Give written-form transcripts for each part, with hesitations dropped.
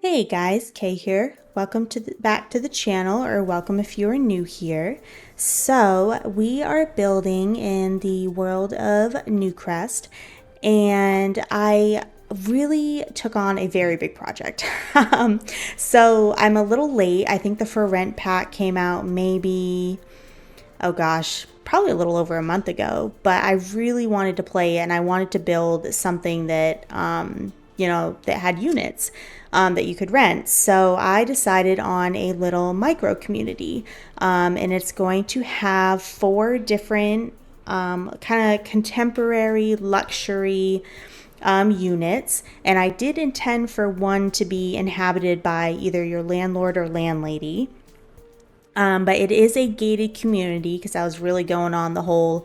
Hey guys, Kay here. Welcome back to the channel, or welcome if you are new here. So, we are building in the world of Newcrest, and I really took on a very big project. So, I'm a little late. I think the For Rent pack came out maybe, oh gosh, probably a little over a month ago, but I really wanted to play it and I wanted to build something that, that had units that you could rent. So I decided on a little micro community, and it's going to have four different kind of contemporary luxury units, and I did intend for one to be inhabited by either your landlord or landlady. But it is a gated community because I was really going on the whole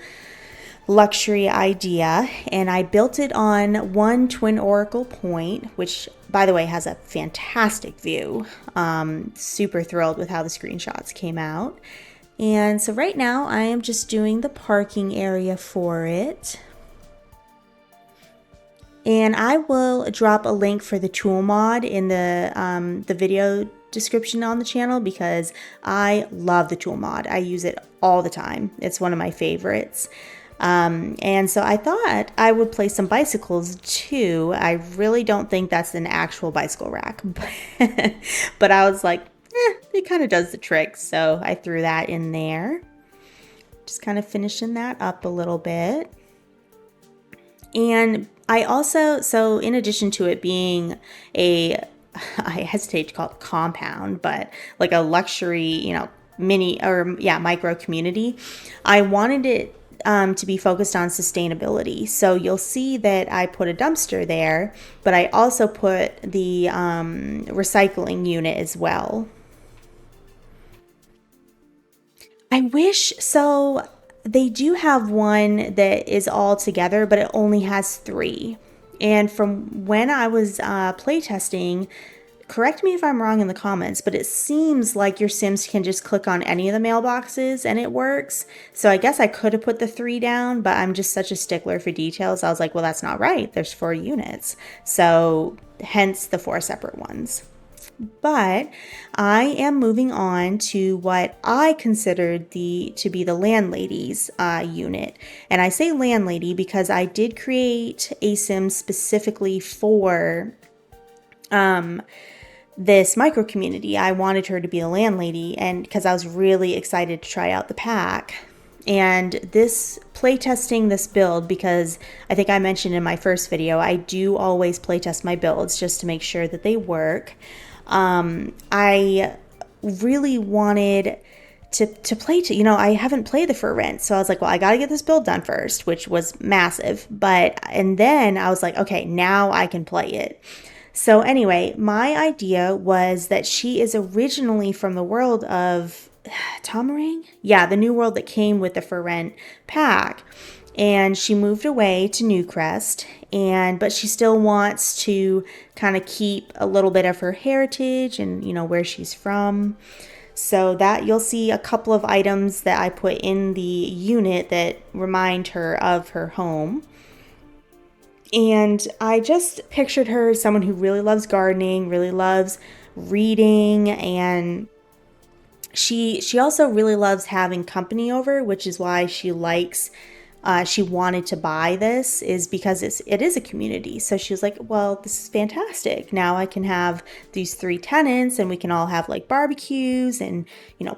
luxury idea. And I built it on one Twin Oracle Point, which, by the way, has a fantastic view. Super thrilled with how the screenshots came out. And so right now I am just doing the parking area for it. And I will drop a link for the tool mod in the video description on the channel because I love the tool mod. I use it all the time. It's one of my favorites. And so I thought I would play some bicycles too. I really don't think that's an actual bicycle rack, but I was like, it kind of does the trick. So I threw that in there. Just kind of finishing that up a little bit. And I also, so in addition to it being I hesitate to call it compound, but like a luxury, micro community, I wanted it to be focused on sustainability. So you'll see that I put a dumpster there, but I also put the recycling unit as well. I wish so. They do have one that is all together, but it only has three. And from when I was playtesting, correct me if I'm wrong in the comments, but it seems like your Sims can just click on any of the mailboxes and it works. So I guess I could have put the three down, but I'm just such a stickler for details. I was like, well, that's not right. There's 4 units. So hence the 4 separate ones. But I am moving on to what I considered to be the landlady's unit. And I say landlady because I did create a sim specifically for this micro community. I wanted her to be the landlady, and because I was really excited to try out the pack. And this playtesting this build, because I think I mentioned in my first video, I do always playtest my builds just to make sure that they work. I really wanted to play I haven't played the For Rent. So I was like, well, I got to get this build done first, which was massive. And then I was like, okay, now I can play it. So anyway, my idea was that she is originally from the world of Tomarang? Yeah, the new world that came with the For Rent pack. And she moved away to Newcrest, but she still wants to kind of keep a little bit of her heritage and where she's from. So that you'll see a couple of items that I put in the unit that remind her of her home. And I just pictured her as someone who really loves gardening, really loves reading, and she also really loves having company over, which is why she wanted to buy this, is because it is a community. So she was like, well, this is fantastic. Now I can have these 3 tenants and we can all have like barbecues and,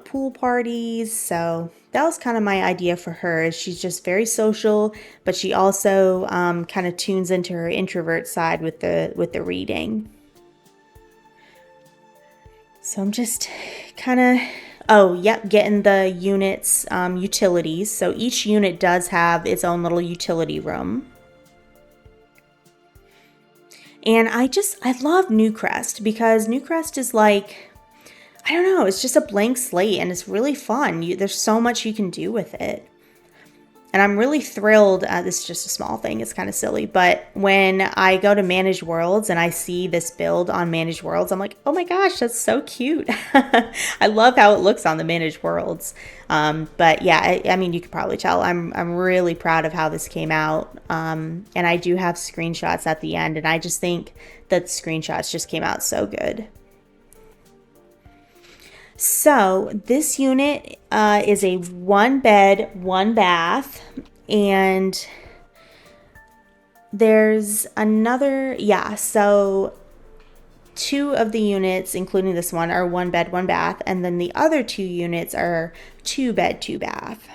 pool parties. So that was kind of my idea for her. She's just very social, but she also kind of tunes into her introvert side with the reading. So I'm just kind of, getting the units utilities. So each unit does have its own little utility room. And I love Newcrest because Newcrest is like, I don't know, it's just a blank slate and it's really fun. There's so much you can do with it. And I'm really thrilled. This is just a small thing. It's kind of silly. But when I go to Managed Worlds and I see this build on Managed Worlds, I'm like, oh my gosh, that's so cute. I love how it looks on the Managed Worlds. But yeah, I mean, you can probably tell I'm really proud of how this came out. And I do have screenshots at the end. And I just think that screenshots just came out so good. So this unit is a 1 bed, 1 bath, and there's another, so 2 of the units, including this one, are 1 bed, 1 bath, and then the other 2 units are 2 bed, 2 bath.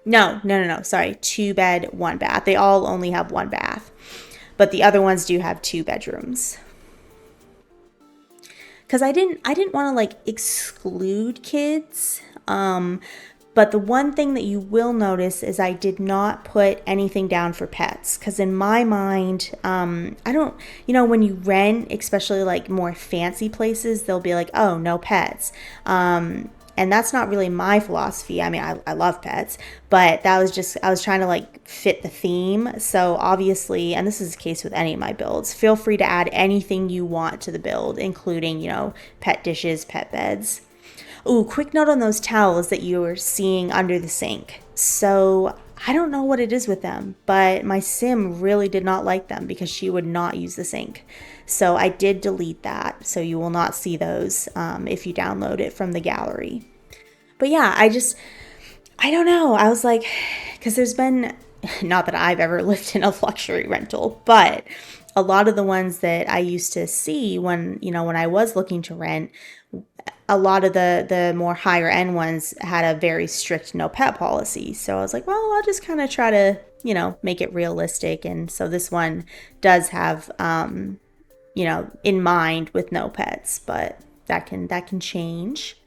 No, sorry, 2 bed, 1 bath. They all only have 1 bath, but the other ones do have 2 bedrooms. Because I didn't want to like exclude kids. But the one thing that you will notice is I did not put anything down for pets. Because in my mind, I don't, when you rent, especially like more fancy places, they'll be like, oh, no pets. And that's not really my philosophy. I mean, I love pets, but that was just, I was trying to like fit the theme. So obviously, and this is the case with any of my builds, feel free to add anything you want to the build, including, pet dishes, pet beds. Ooh, quick note on those towels that you were seeing under the sink. So I don't know what it is with them, but my sim really did not like them because she would not use the sink. So I did delete that. So you will not see those if you download it from the gallery. But yeah, I don't know. I was like, because there's been, not that I've ever lived in a luxury rental, but a lot of the ones that I used to see when I was looking to rent, a lot of the more higher end ones had a very strict no pet policy. So I was like, well, I'll just kind of try to, make it realistic. And so this one does have, in mind with no pets, but that can change.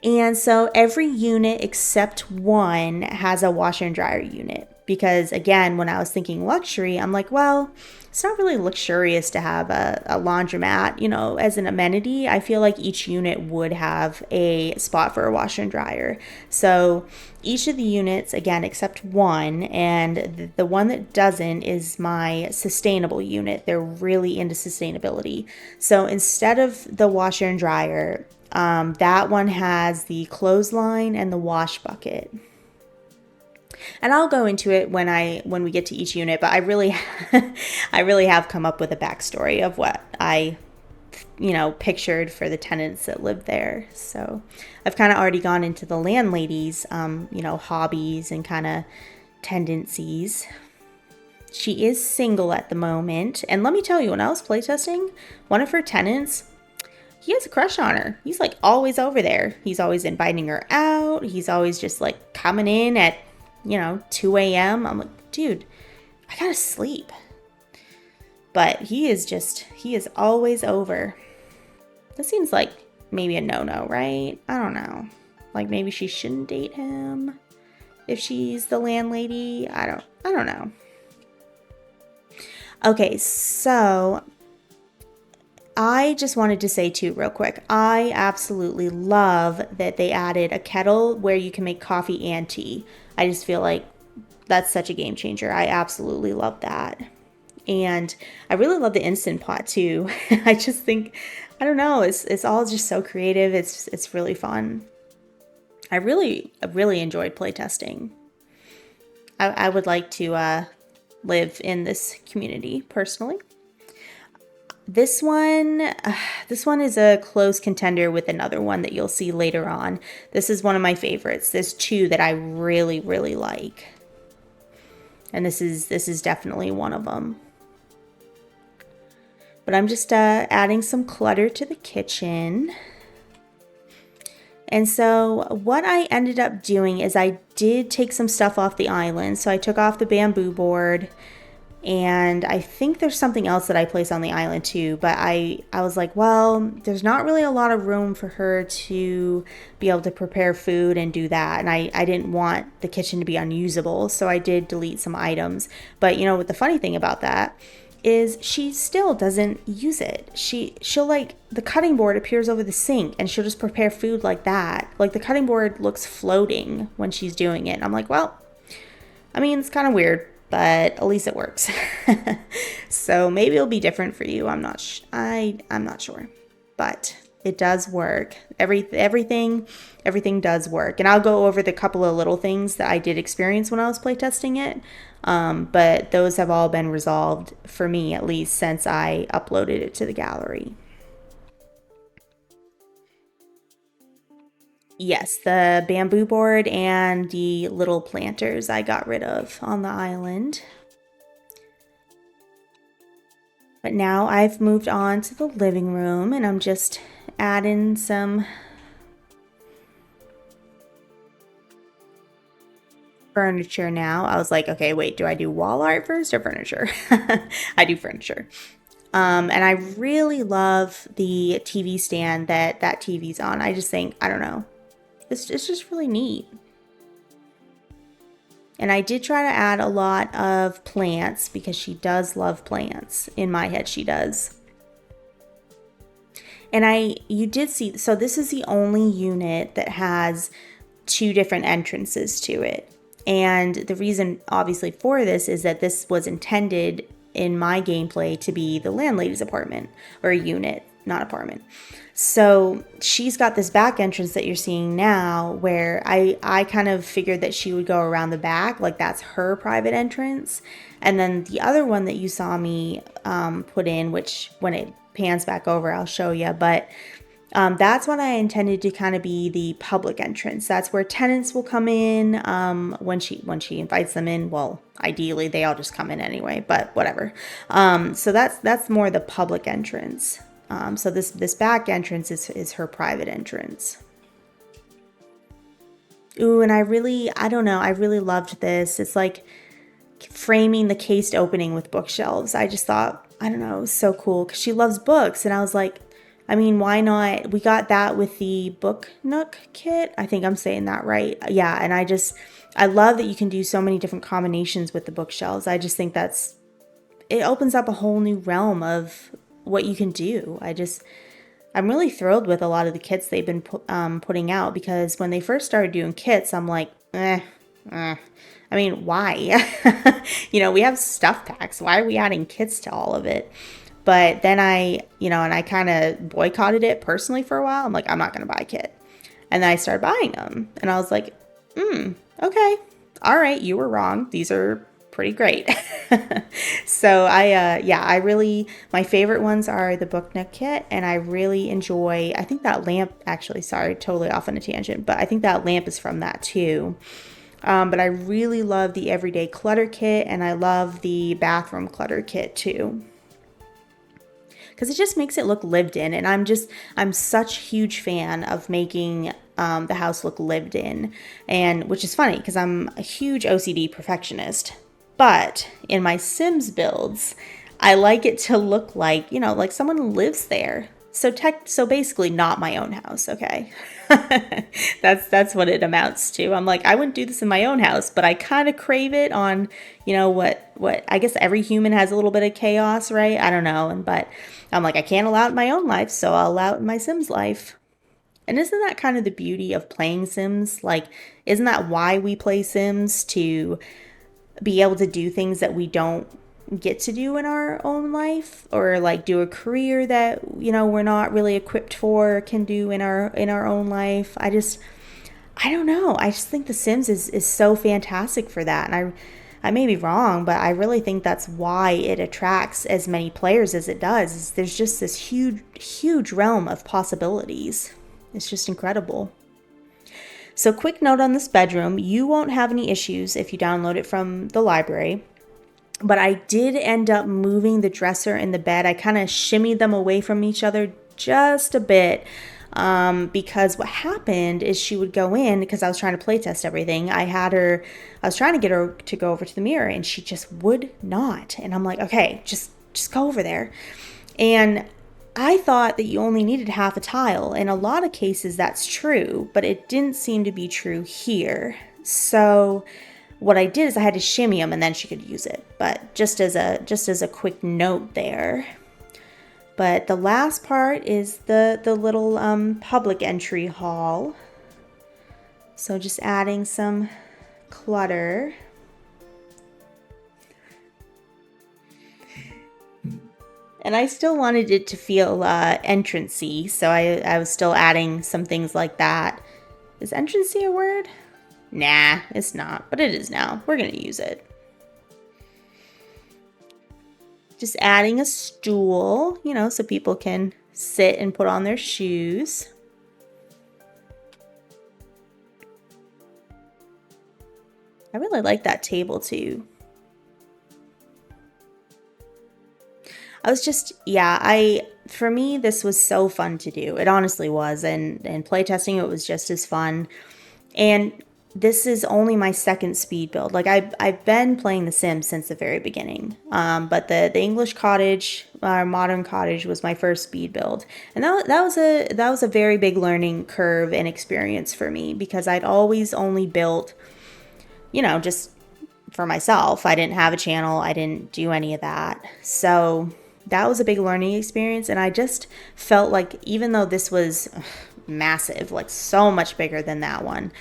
And so every unit except one has a washer and dryer unit. Because again, when I was thinking luxury, I'm like, well, it's not really luxurious to have a laundromat, as an amenity. I feel like each unit would have a spot for a washer and dryer. So each of the units, again, except one, and the one that doesn't is my sustainable unit. They're really into sustainability. So instead of the washer and dryer, that one has the clothesline and the wash bucket. And I'll go into it when we get to each unit, but I really have come up with a backstory of what I pictured for the tenants that live there. So I've kind of already gone into the landlady's hobbies and kind of tendencies. She is single at the moment, and let me tell you, when I was playtesting, one of her tenants, he has a crush on her. He's like always over there. He's always inviting her out. He's always just like coming in at 2 a.m. I'm like, dude, I gotta sleep. But he is always over. That seems like maybe a no-no, right? I don't know. Like maybe she shouldn't date him if she's the landlady. I don't know. Okay, so I just wanted to say too, real quick, I absolutely love that they added a kettle where you can make coffee and tea. I just feel like that's such a game changer. I absolutely love that. And I really love the Instant Pot too. I just think, I don't know, it's all just so creative. It's really fun. I really enjoyed playtesting. I would like to live in this community personally. This one is a close contender with another one that you'll see later on. This is one of my favorites. There's 2 that I really, really like. And this is definitely one of them. But I'm just adding some clutter to the kitchen. And so what I ended up doing is I did take some stuff off the island. So I took off the bamboo board. And I think there's something else that I place on the island too, but I was like, well, there's not really a lot of room for her to be able to prepare food and do that. And I didn't want the kitchen to be unusable, so I did delete some items. But what the funny thing about that is she still doesn't use it. She'll like, the cutting board appears over the sink and she'll just prepare food like that. Like the cutting board looks floating when she's doing it. And I'm like, well, I mean, it's kind of weird, but at least it works. So maybe it'll be different for you. I'm not sure, but it does work. Everything does work. And I'll go over the couple of little things that I did experience when I was playtesting it. But those have all been resolved for me, at least since I uploaded it to the gallery. Yes, the bamboo board and the little planters I got rid of on the island. But now I've moved on to the living room and I'm just adding some furniture now. I was like, okay, wait, do I do wall art first or furniture? I do furniture. And I really love the TV stand that TV's on. I just think, I don't know, it's just really neat. And I did try to add a lot of plants because she does love plants. In my head, she does. And you did see, so this is the only unit that has 2 different entrances to it. And the reason, obviously, for this is that this was intended in my gameplay to be the landlady's apartment, or a unit, not apartment. So she's got this back entrance that you're seeing now where I kind of figured that she would go around the back, like that's her private entrance. And then the other one that you saw me put in, which when it pans back over, I'll show you, but that's what I intended to kind of be the public entrance. That's where tenants will come in when she invites them in. Well, ideally they all just come in anyway, but whatever. So that's more the public entrance. So this back entrance is her private entrance. Ooh, and I really loved this. It's like framing the cased opening with bookshelves. I just thought, I don't know, it was so cool because she loves books. And I was like, I mean, why not? We got that with the Book Nook kit. I think I'm saying that right. Yeah, and I love that you can do so many different combinations with the bookshelves. I just think it opens up a whole new realm of what you can do. I'm really thrilled with a lot of the kits they've been putting out, because when they first started doing kits, I'm like, I mean, why? We have stuff packs. Why are we adding kits to all of it? But then I kind of boycotted it personally for a while. I'm like, I'm not going to buy a kit. And then I started buying them. And I was like, okay. All right, you were wrong. These are pretty great. So my favorite ones are the Book Nook kit. And I really enjoy, I think that lamp, actually, sorry, totally off on a tangent, but I think that lamp is from that too. But I really love the Everyday Clutter kit, and I love the Bathroom Clutter kit too, because it just makes it look lived in. And I'm such a huge fan of making the house look lived in, and which is funny because I'm a huge OCD perfectionist. But in my Sims builds, I like it to look like, like someone lives there. So basically not my own house, okay? That's what it amounts to. I'm like, I wouldn't do this in my own house, but I kind of crave it on, what I guess every human has a little bit of chaos, right? I don't know. But I'm like, I can't allow it in my own life, so I'll allow it in my Sims life. And isn't that kind of the beauty of playing Sims? Like, isn't that why we play Sims? To be able to do things that we don't get to do in our own life, or like do a career that we're not really equipped for or can do in our own life. I don't know, I just think The Sims is so fantastic for that. And I may be wrong, but I really think that's why it attracts as many players as it does. Is there's just this huge realm of possibilities. It's just incredible. So quick note on this bedroom, you won't have any issues if you download it from the library. But I did end up moving the dresser and the bed. I kind of shimmied them away from each other just a bit, because what happened is she would go in, because I was trying to play test everything. I was trying to get her to go over to the mirror, and she just would not. And I'm like, okay, just go over there. And I thought that you only needed half a tile. In a lot of cases, that's true, but it didn't seem to be true here. So what I did is I had to shimmy them, and then she could use it. but just as a quick note there. But the last part is the little public entry hall. So just adding some clutter. And I still wanted it to feel entrancey, so I was still adding some things like that. Is entrancey a word? Nah, it's not, but it is now. We're gonna use it. Just adding a stool, you know, so people can sit and put on their shoes. I really like that table too. For me, this was so fun to do. It honestly was. And playtesting, it was just as fun. And this is only my second speed build. Like I've been playing The Sims since the very beginning. But the English cottage, modern cottage, was my first speed build, and that was a very big learning curve and experience for me, because I'd always only built, you know, just for myself. I didn't have a channel. I didn't do any of that. So that was a big learning experience, and I just felt like, even though this was massive, like so much bigger than that one,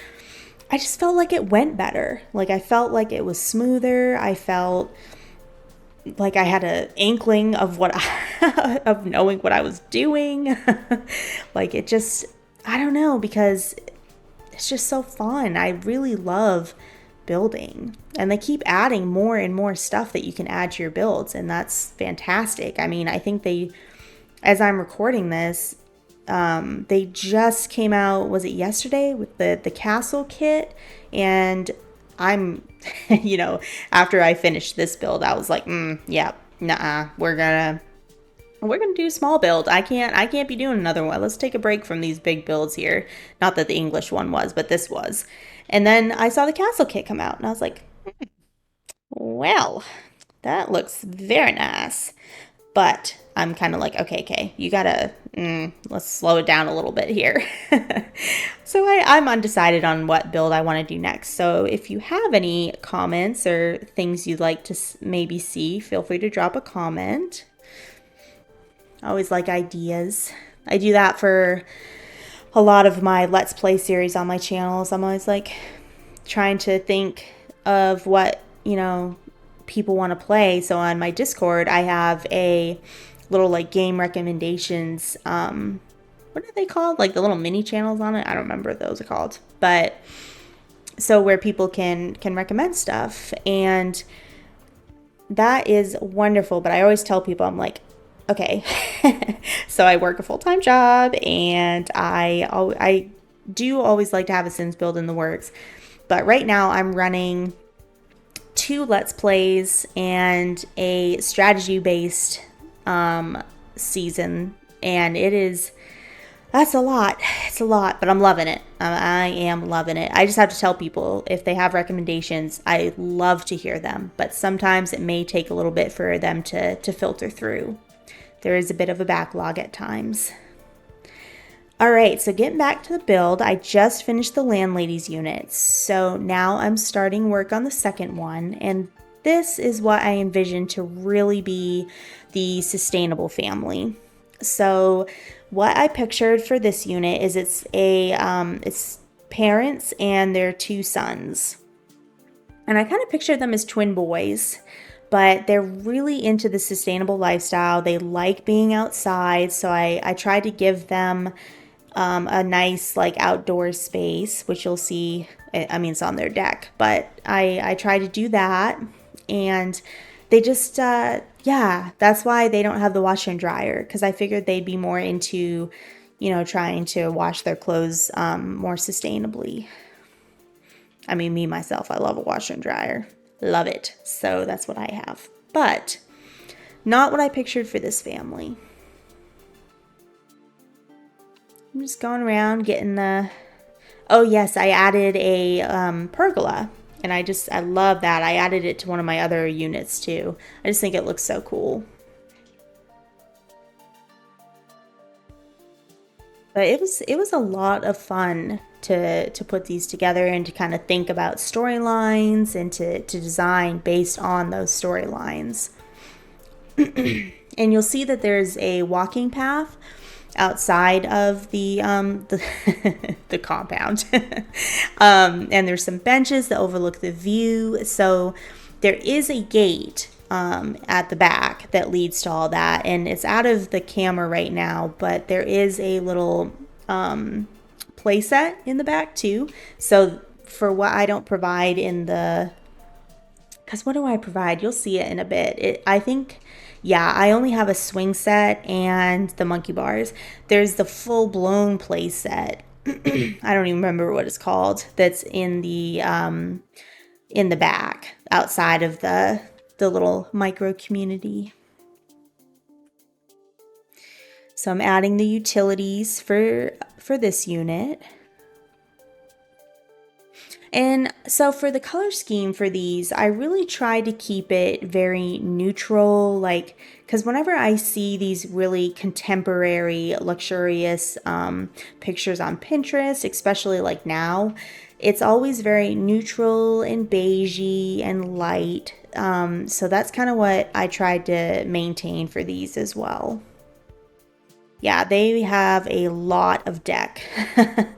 I just felt like it went better. Like I felt like it was smoother. I felt like I had an inkling of of knowing what I was doing. Like it just, I don't know, because it's just so fun. I really love building, and they keep adding more and more stuff that you can add to your builds, and that's fantastic. I mean, I think as I'm recording this, they just came out, was it yesterday, with the castle kit, and I'm you know, after I finished this build, I was like, yeah, nah, we're gonna do a small build. I can't be doing another one. Let's take a break from these big builds here. Not that the English one was, but this was. And then I saw the castle kit come out, and I was like, well, that looks very nice. But I'm kind of like, okay, Kay, you gotta, let's slow it down a little bit here. So I'm undecided on what build I want to do next. So if you have any comments or things you'd like to maybe see, feel free to drop a comment. I always like ideas. I do that for a lot of my Let's Play series on my channels. I'm always like trying to think of what, you know, people want to play. So on my Discord, I have a little like game recommendations. What are they called? Like the little mini channels on it. I don't remember what those are called. But so where people can recommend stuff, and that is wonderful. But I always tell people, I'm like, okay, so I work a full-time job, and I do always like to have a Sims build in the works. But right now I'm running 2 Let's Plays and a strategy-based season, and that's a lot. It's a lot, but I'm loving it. I am loving it. I just have to tell people, if they have recommendations, I love to hear them, but sometimes it may take a little bit for them to filter through. There is a bit of a backlog at times. All right, so getting back to the build, I just finished the landlady's unit. So now I'm starting work on the second one, and this is what I envision to really be the sustainable family. So what I pictured for this unit is it's parents and their 2 sons. And I kind of pictured them as twin boys, but they're really into the sustainable lifestyle. They like being outside, so I tried to give them a nice like outdoor space, which you'll see. I mean, it's on their deck, but I try to do that, and they just that's why they don't have the washer and dryer, because I figured they'd be more into, you know, trying to wash their clothes more sustainably. I mean, me myself, I love a washer and dryer, love it. So that's what I have, but not what I pictured for this family. I'm just going around getting oh yes, I added a pergola, and I love that. I added it to one of my other units too. I just think it looks so cool. But it was a lot of fun to put these together and to kind of think about storylines and to design based on those storylines. And you'll see that there's a walking path outside of the compound. And there's some benches that overlook the view. So there is a gate at the back that leads to all that, and it's out of the camera right now, but there is a little play set in the back too. So for what I don't provide in the, because what do I provide? You'll see it in a bit. I think, yeah, I only have a swing set and the monkey bars. There's the full-blown play set. I don't even remember what it's called. That's in the back, outside of the little micro community. So I'm adding the utilities for this unit. And so for the color scheme for these, I really try to keep it very neutral, like, because whenever I see these really contemporary, luxurious pictures on Pinterest, especially like now, it's always very neutral and beigey and light. So that's kind of what I tried to maintain for these as well. Yeah, they have a lot of deck, a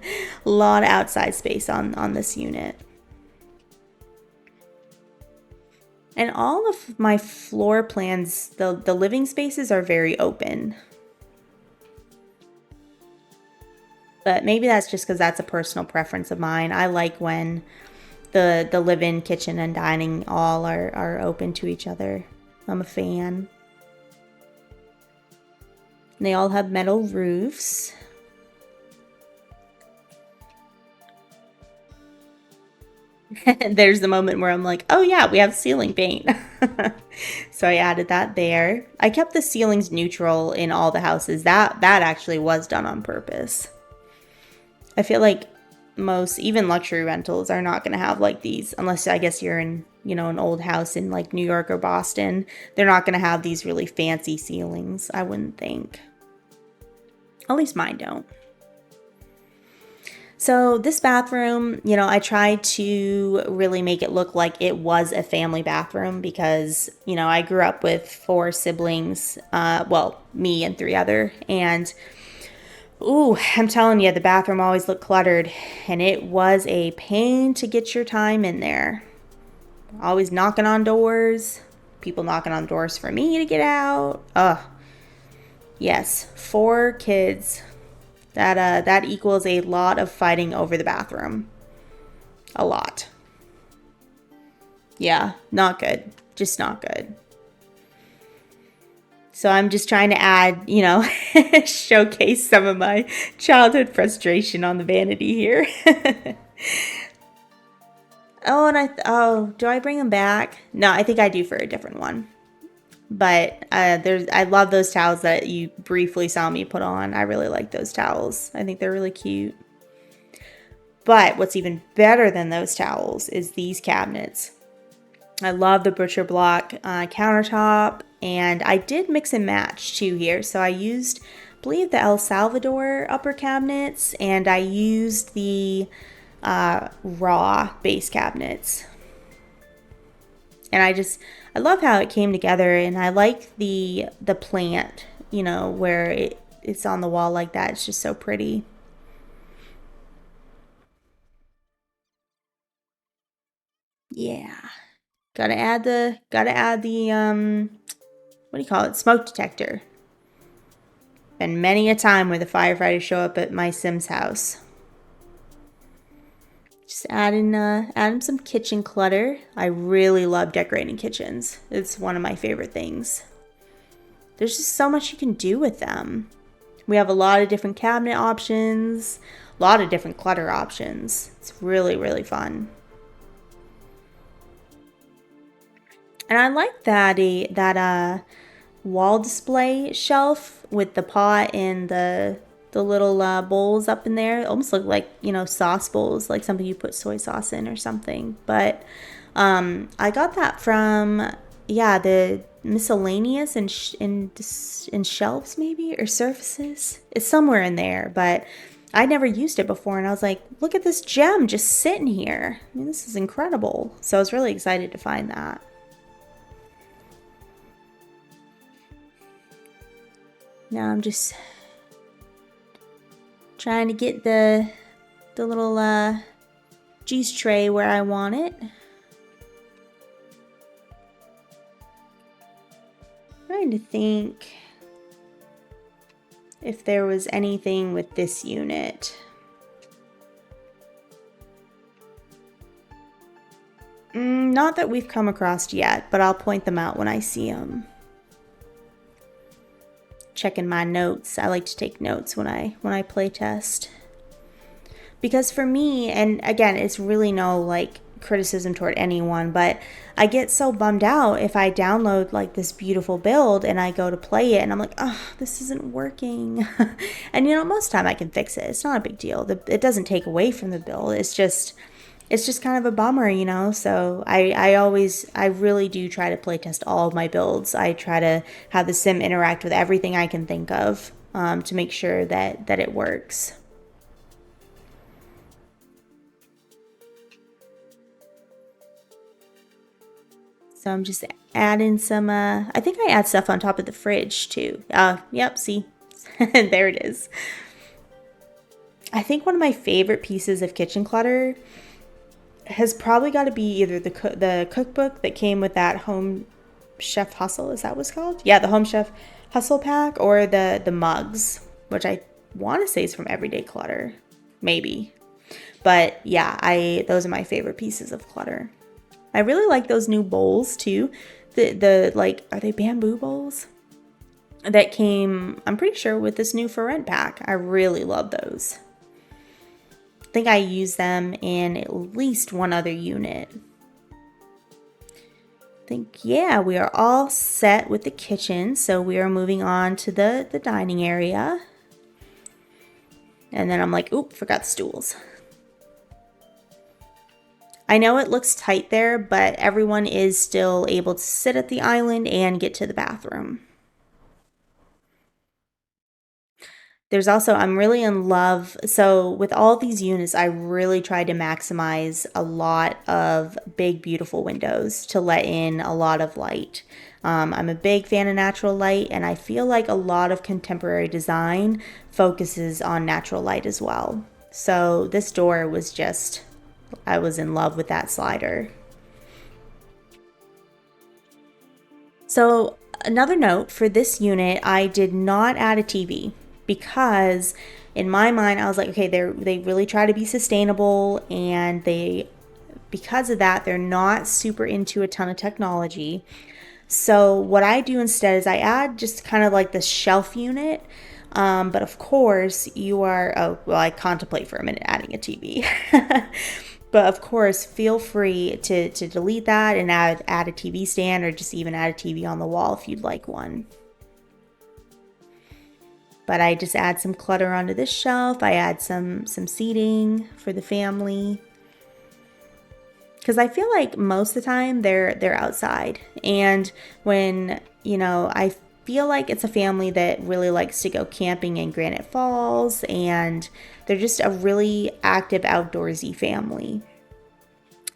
lot of outside space on this unit. And all of my floor plans, the living spaces are very open. But maybe that's just because that's a personal preference of mine. I like when the live-in, kitchen, and dining all are open to each other. I'm a fan. And they all have metal roofs. There's the moment where I'm like, oh yeah, we have ceiling paint. So I added that there. I kept the ceilings neutral in all the houses. That actually was done on purpose. I feel like most, even luxury rentals, are not going to have like these, unless I guess you're in, an old house in like New York or Boston. They're not going to have these really fancy ceilings, I wouldn't think. At least mine don't. So this bathroom, I tried to really make it look like it was a family bathroom because, I grew up with 4 siblings, me and 3 other, and ooh, I'm telling you, the bathroom always looked cluttered, and it was a pain to get your time in there. Always knocking on doors, people knocking on doors for me to get out. Ugh. Yes, 4 kids. That equals a lot of fighting over the bathroom. A lot. Yeah, not good. Just not good. So I'm just trying to add, showcase some of my childhood frustration on the vanity here. Do I bring them back? No, I think I do for a different one. But I love those towels that you briefly saw me put on. I really like those towels. I think they're really cute. But what's even better than those towels is these cabinets. I love the butcher block countertop, and I did mix and match too here. So I used, I believe, the El Salvador upper cabinets, and I used the raw base cabinets. And I love how it came together, and I like the plant, where it's on the wall like that. It's just so pretty. Yeah. Gotta add the what do you call it? Smoke detector. Been many a time where the firefighters show up at my Sim's house. Just adding some kitchen clutter. I really love decorating kitchens. It's one of my favorite things. There's just so much you can do with them. We have a lot of different cabinet options, a lot of different clutter options. It's really, really fun. And I like that wall display shelf with the pot and the little bowls up in there. It almost look like, sauce bowls, like something you put soy sauce in or something. But I got that from, the miscellaneous and in shelves maybe, or surfaces. It's somewhere in there, but I never used it before, and I was like, look at this gem just sitting here. I mean, this is incredible. So I was really excited to find that. Now I'm just trying to get the little juice tray where I want it. Trying to think if there was anything with this unit. Not that we've come across yet, but I'll point them out when I see them. Checking my notes. I like to take notes when I play test. Because for me, and again, it's really no like criticism toward anyone, but I get so bummed out if I download like this beautiful build and I go to play it and I'm like, oh, this isn't working. And you know, most of the time I can fix it. It's not a big deal. It doesn't take away from the build. It's just kind of a bummer, you know? So I really do try to play test all of my builds. I try to have the sim interact with everything I can think of to make sure that it works. So I'm just adding some, I think I add stuff on top of the fridge too. Yep, see, there it is. I think one of my favorite pieces of kitchen clutter has probably got to be either the cookbook that came with that Home Chef Hustle, is that what it's called? Yeah, the Home Chef Hustle pack, or the mugs, which I want to say is from Everyday Clutter, maybe. But yeah, those are my favorite pieces of clutter. I really like those new bowls too. The like, are they bamboo bowls? That came, I'm pretty sure, with this new for rent pack. I really love those. I think I use them in at least one other unit. I think, yeah, we are all set with the kitchen. So we are moving on to the dining area. And then I'm like, oop, forgot the stools. I know it looks tight there, but everyone is still able to sit at the island and get to the bathroom. There's also, I'm really in love. So with all these units, I really tried to maximize a lot of big, beautiful windows to let in a lot of light. I'm a big fan of natural light, and I feel like a lot of contemporary design focuses on natural light as well. So this door was just, I was in love with that slider. So another note for this unit, I did not add a TV because in my mind I was like, okay, they really try to be sustainable, and because of that, they're not super into a ton of technology. So what I do instead is I add just kind of like the shelf unit. But of course I contemplate for a minute adding a TV. But of course, feel free to delete that and add a TV stand, or just even add a TV on the wall if you'd like one. But I just add some clutter onto this shelf. I add some seating for the family. Because I feel like most of the time they're outside. And when, I feel like it's a family that really likes to go camping in Granite Falls, and they're just a really active outdoorsy family.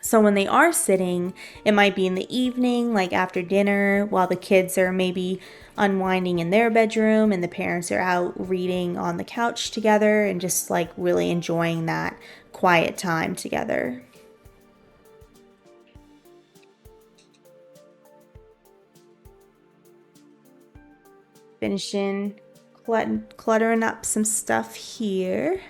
So when they are sitting, it might be in the evening, like after dinner, while the kids are maybe unwinding in their bedroom and the parents are out reading on the couch together and just like really enjoying that quiet time together. Finishing cluttering up some stuff here.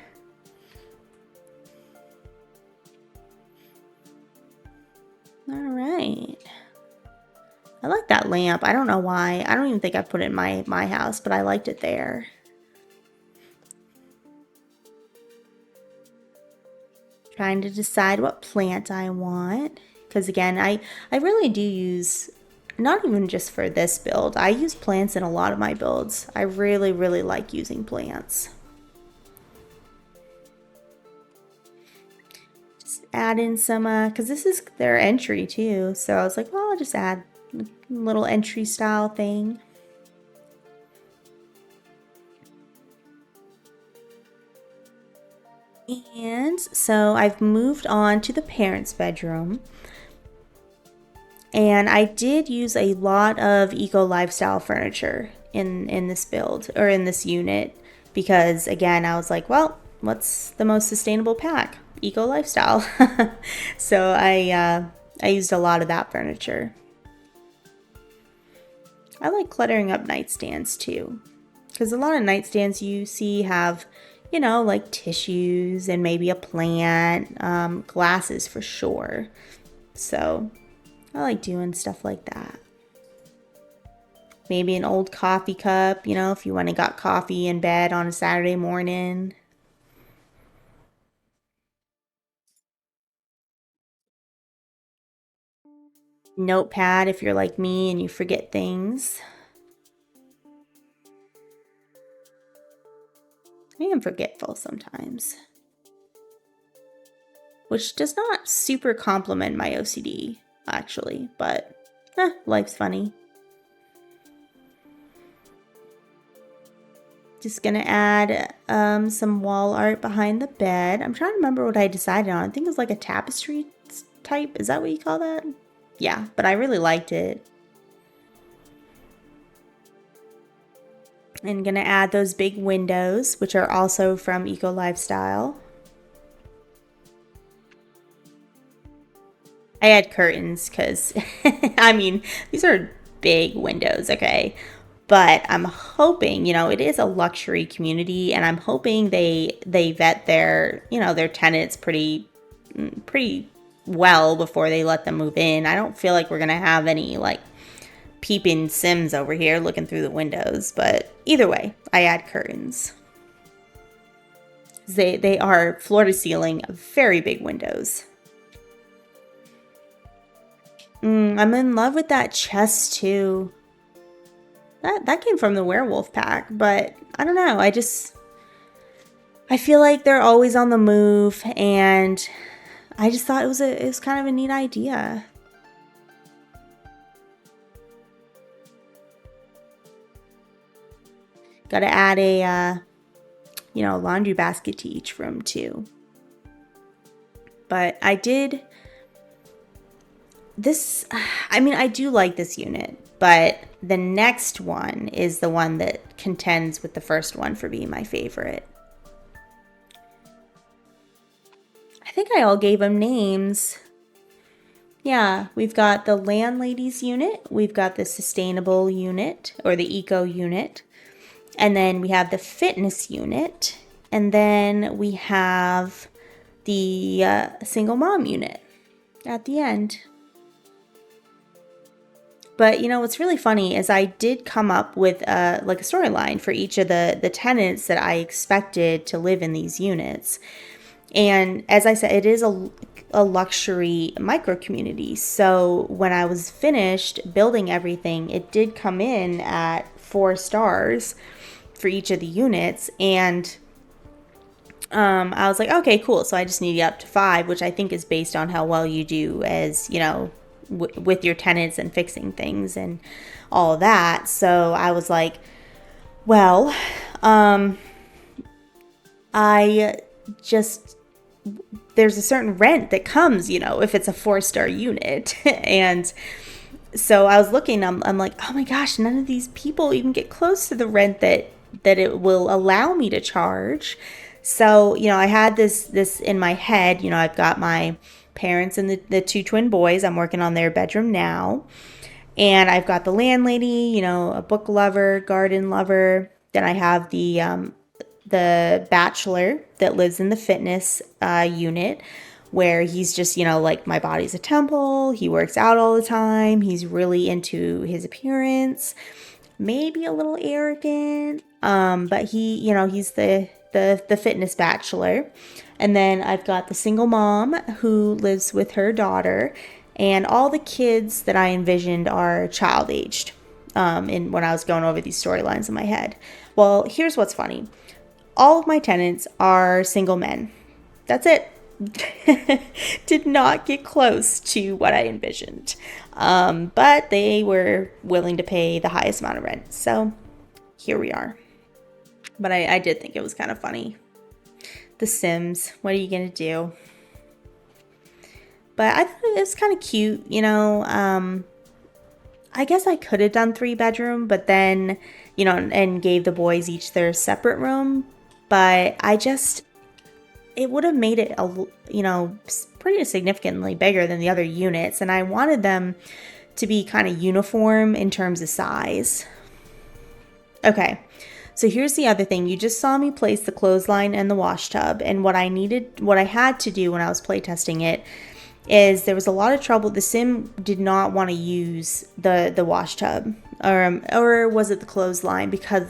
All right. I like that lamp. I don't know why. I don't even think I put it in my house, but I liked it there. Trying to decide what plant I want. Because again, I really do use, not even just for this build, I use plants in a lot of my builds. I really, really like using plants. Just add in some, because this is their entry too. So I was like, well, I'll just add a little entry style thing. And so I've moved on to the parents' bedroom. And I did use a lot of eco lifestyle furniture in this build, or in this unit, because again, I was like, well, what's the most sustainable pack? Eco lifestyle. So I used a lot of that furniture. I like cluttering up nightstands too, because a lot of nightstands you see have, you know, like tissues and maybe a plant, glasses for sure. So I like doing stuff like that. Maybe an old coffee cup, you know, if you went and got coffee in bed on a Saturday morning. Notepad if you're like me and you forget things. I am forgetful sometimes, which does not super complement my OCD, actually, but life's funny. Just gonna add some wall art behind the bed. I'm trying to remember what I decided on. I think it was like a tapestry type. Is that what you call that? Yeah, but I really liked it. And gonna add those big windows, which are also from Eco Lifestyle. I had curtains because, I mean, these are big windows, okay? But I'm hoping, you know, it is a luxury community, and I'm hoping they vet their, you know, their tenants pretty well before they let them move in. I don't feel like we're gonna have any like peeping Sims over here looking through the windows, but either way, I add curtains. They are floor to ceiling, very big windows. I'm in love with that chest too. That came from the werewolf pack, but I don't know. I feel like they're always on the move, and I just thought it was kind of a neat idea. Got to add a you know, laundry basket to each room too. But I did this. I mean, I do like this unit, but the next one is the one that contends with the first one for being my favorite. I think I all gave them names. Yeah, we've got the landlady's unit, we've got the sustainable unit, or the eco unit, and then we have the fitness unit, and then we have the single mom unit at the end. But you know what's really funny is I did come up with like a storyline for each of the tenants that I expected to live in these units. And as I said, it is a luxury micro community. So when I was finished building everything, it did come in at 4 stars for each of the units. And I was like, okay, cool. So I just need to get up to 5, which I think is based on how well you do as, you know, with your tenants and fixing things and all of that. So I was like, well, I just, there's a certain rent that comes, you know, if it's a 4-star unit. And so I was looking, I'm like, oh my gosh, none of these people even get close to the rent that it will allow me to charge. So, you know, I had this in my head. You know, I've got my parents and the 2 twin boys. I'm working on their bedroom now. And I've got the landlady, you know, a book lover, garden lover. Then I have the bachelor that lives in the fitness unit, where he's just, you know, like, my body's a temple. He works out all the time. He's really into his appearance, maybe a little arrogant, but he, you know, he's the fitness bachelor. And then I've got the single mom who lives with her daughter, and all the kids that I envisioned are child aged when I was going over these storylines in my head. Well, here's what's funny. All of my tenants are single men. That's it. did not get close to what I envisioned. But they were willing to pay the highest amount of rent. So here we are. But I did think it was kind of funny. The Sims, what are you going to do? But I thought it was kind of cute, you know. I guess I could have done 3-bedroom, but then, you know, and gave the boys each their separate room. But it would have made it, you know, pretty significantly bigger than the other units. And I wanted them to be kind of uniform in terms of size. Okay, so here's the other thing. You just saw me place the clothesline and the wash tub. And what I had to do when I was playtesting it is there was a lot of trouble. The sim did not want to use the wash tub, or was it the clothesline because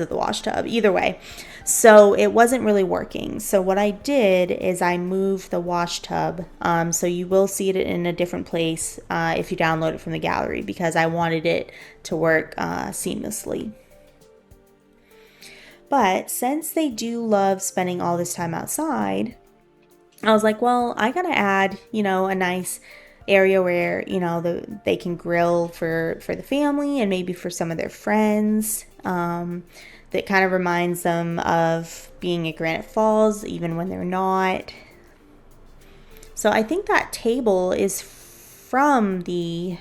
of the wash tub? Either way, so it wasn't really working. So what I did is I moved the wash tub. So you will see it in a different place if you download it from the gallery, because I wanted it to work seamlessly. But since they do love spending all this time outside, I was like, well, I gotta add, you know, a nice area where, you know, they can grill for the family and maybe for some of their friends. That kind of reminds them of being at Granite Falls, even when they're not. So I think that table is from the,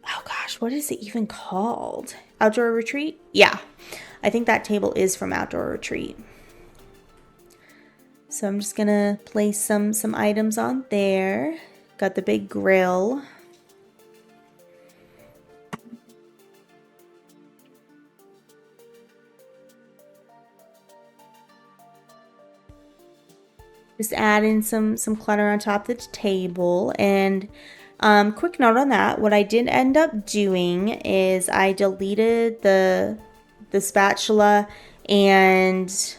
oh gosh, what is it even called? Outdoor Retreat? Yeah, I think that table is from Outdoor Retreat. So I'm just gonna place some items on there. Got the big grill. Just add in some clutter on top of the table. And quick note on that, what I did end up doing is I deleted the spatula, and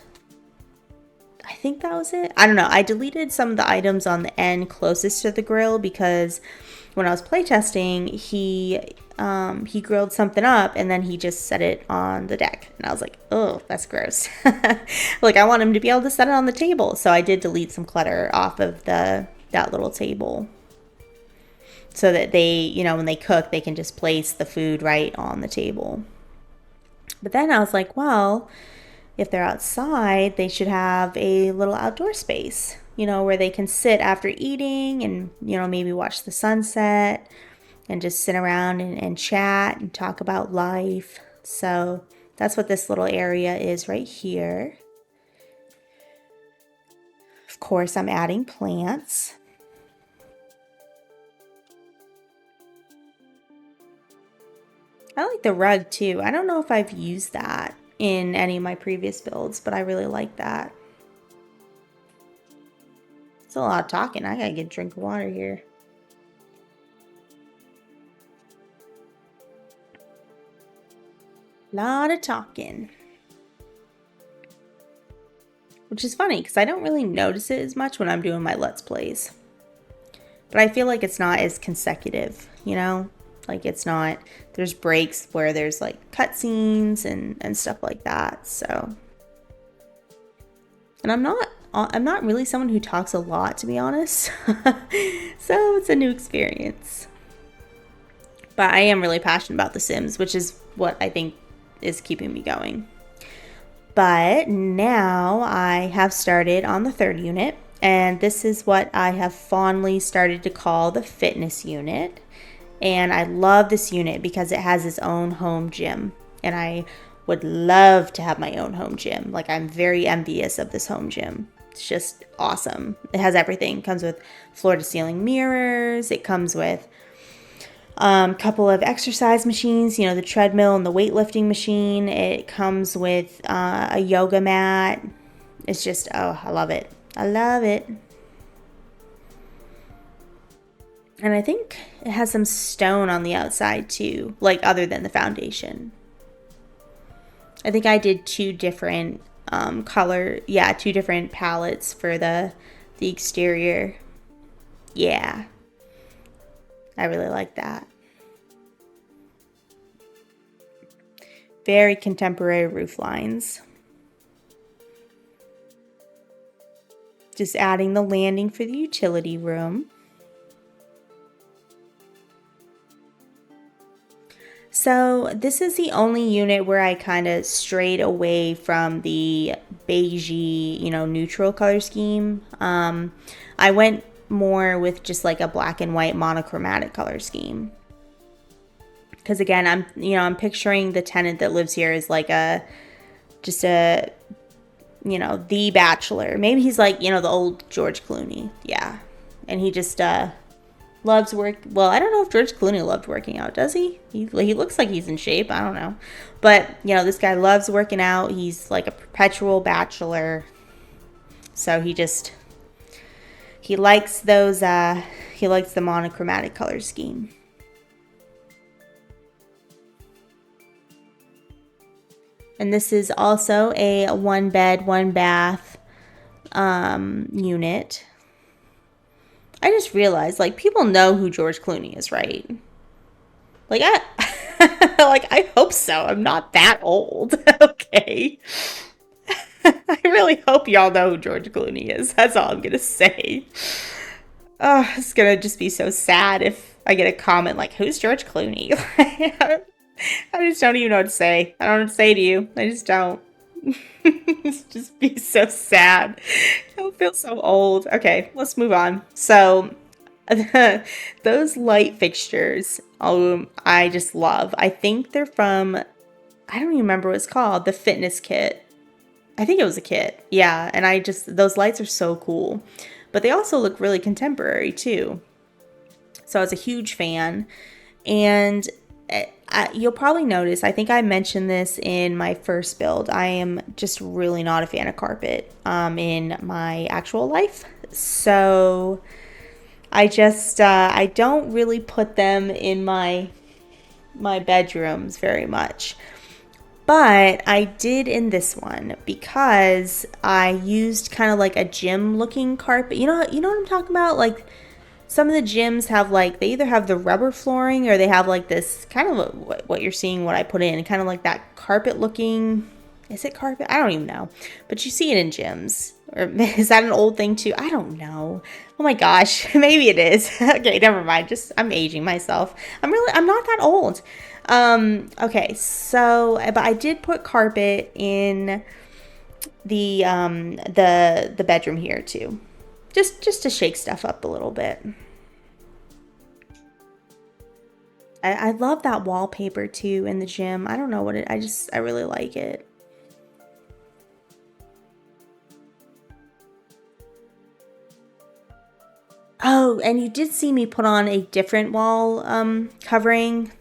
I think that was it. I don't know. I deleted some of the items on the end closest to the grill, because when I was playtesting, he grilled something up and then he just set it on the deck. And I was like, oh, that's gross. Like, I want him to be able to set it on the table. So I did delete some clutter off of that little table, so that they, you know, when they cook, they can just place the food right on the table. But then I was like, well, if they're outside, they should have a little outdoor space, you know, where they can sit after eating and, you know, maybe watch the sunset and just sit around and chat and talk about life. So that's what this little area is right here. Of course, I'm adding plants. I like the rug too. I don't know if I've used that in any of my previous builds, but I really like that. It's a lot of talking. I gotta get a drink of water here. Lot of talking. Which is funny, because I don't really notice it as much when I'm doing my Let's Plays. But I feel like it's not as consecutive, you know? Like, it's not, there's breaks where there's like cutscenes and stuff like that. So, and I'm not really someone who talks a lot, to be honest. So it's a new experience. But I am really passionate about The Sims, which is what I think is keeping me going. But now I have started on the third unit, and this is what I have fondly started to call the fitness unit. And I love this unit because it has its own home gym. And I would love to have my own home gym. Like, I'm very envious of this home gym. It's just awesome. It has everything. It comes with floor-to-ceiling mirrors. It comes with a couple of exercise machines, you know, the treadmill and the weightlifting machine. It comes with a yoga mat. It's just, oh, I love it. I love it. And I think it has some stone on the outside too, like, other than the foundation. I think I did two different two different palettes for the exterior. Yeah. I really like that. Very contemporary roof lines. Just adding the landing for the utility room. So this is the only unit where I kind of strayed away from the beigey, neutral color scheme. I went more with just like a black and white monochromatic color scheme. Because again, I'm picturing the tenant that lives here as like the bachelor. Maybe he's like, the old George Clooney. Yeah. And he just loves work. Well, I don't know if George Clooney loved working out, does he? He looks like he's in shape. I don't know. But, this guy loves working out. He's like a perpetual bachelor. So he likes he likes the monochromatic color scheme. And this is also a 1 bed, 1 bath unit. I just realized, people know who George Clooney is, right? I hope so. I'm not that old, okay? I really hope y'all know who George Clooney is. That's all I'm going to say. Oh, it's going to just be so sad if I get a comment like, who's George Clooney? I just don't even know what to say. I don't know what to say to you. I just don't. It's just be so sad. I feel so old. Okay, let's move on. So, those light fixtures, I just love. I think they're from, I don't even remember what it's called, the fitness kit. I think it was a kit. Yeah, and those lights are so cool. But they also look really contemporary too. So I was a huge fan. And you'll probably notice, I think I mentioned this in my first build, I am just really not a fan of carpet in my actual life. So I don't really put them in my bedrooms very much. But I did in this one because I used kind of like a gym looking carpet. You know what I'm talking about? Like, some of the gyms have they either have the rubber flooring or they have this kind of what you're seeing, what I put in, kind of like that carpet looking. Is it carpet? I don't even know. But you see it in gyms. Or is that an old thing too? I don't know. Oh my gosh. Maybe it is. Okay, never mind. I'm aging myself. I'm not that old. Okay, so, but I did put carpet in the bedroom here too. Just to shake stuff up a little bit. I love that wallpaper too in the gym. I don't know what I really like it. Oh, and you did see me put on a different wall covering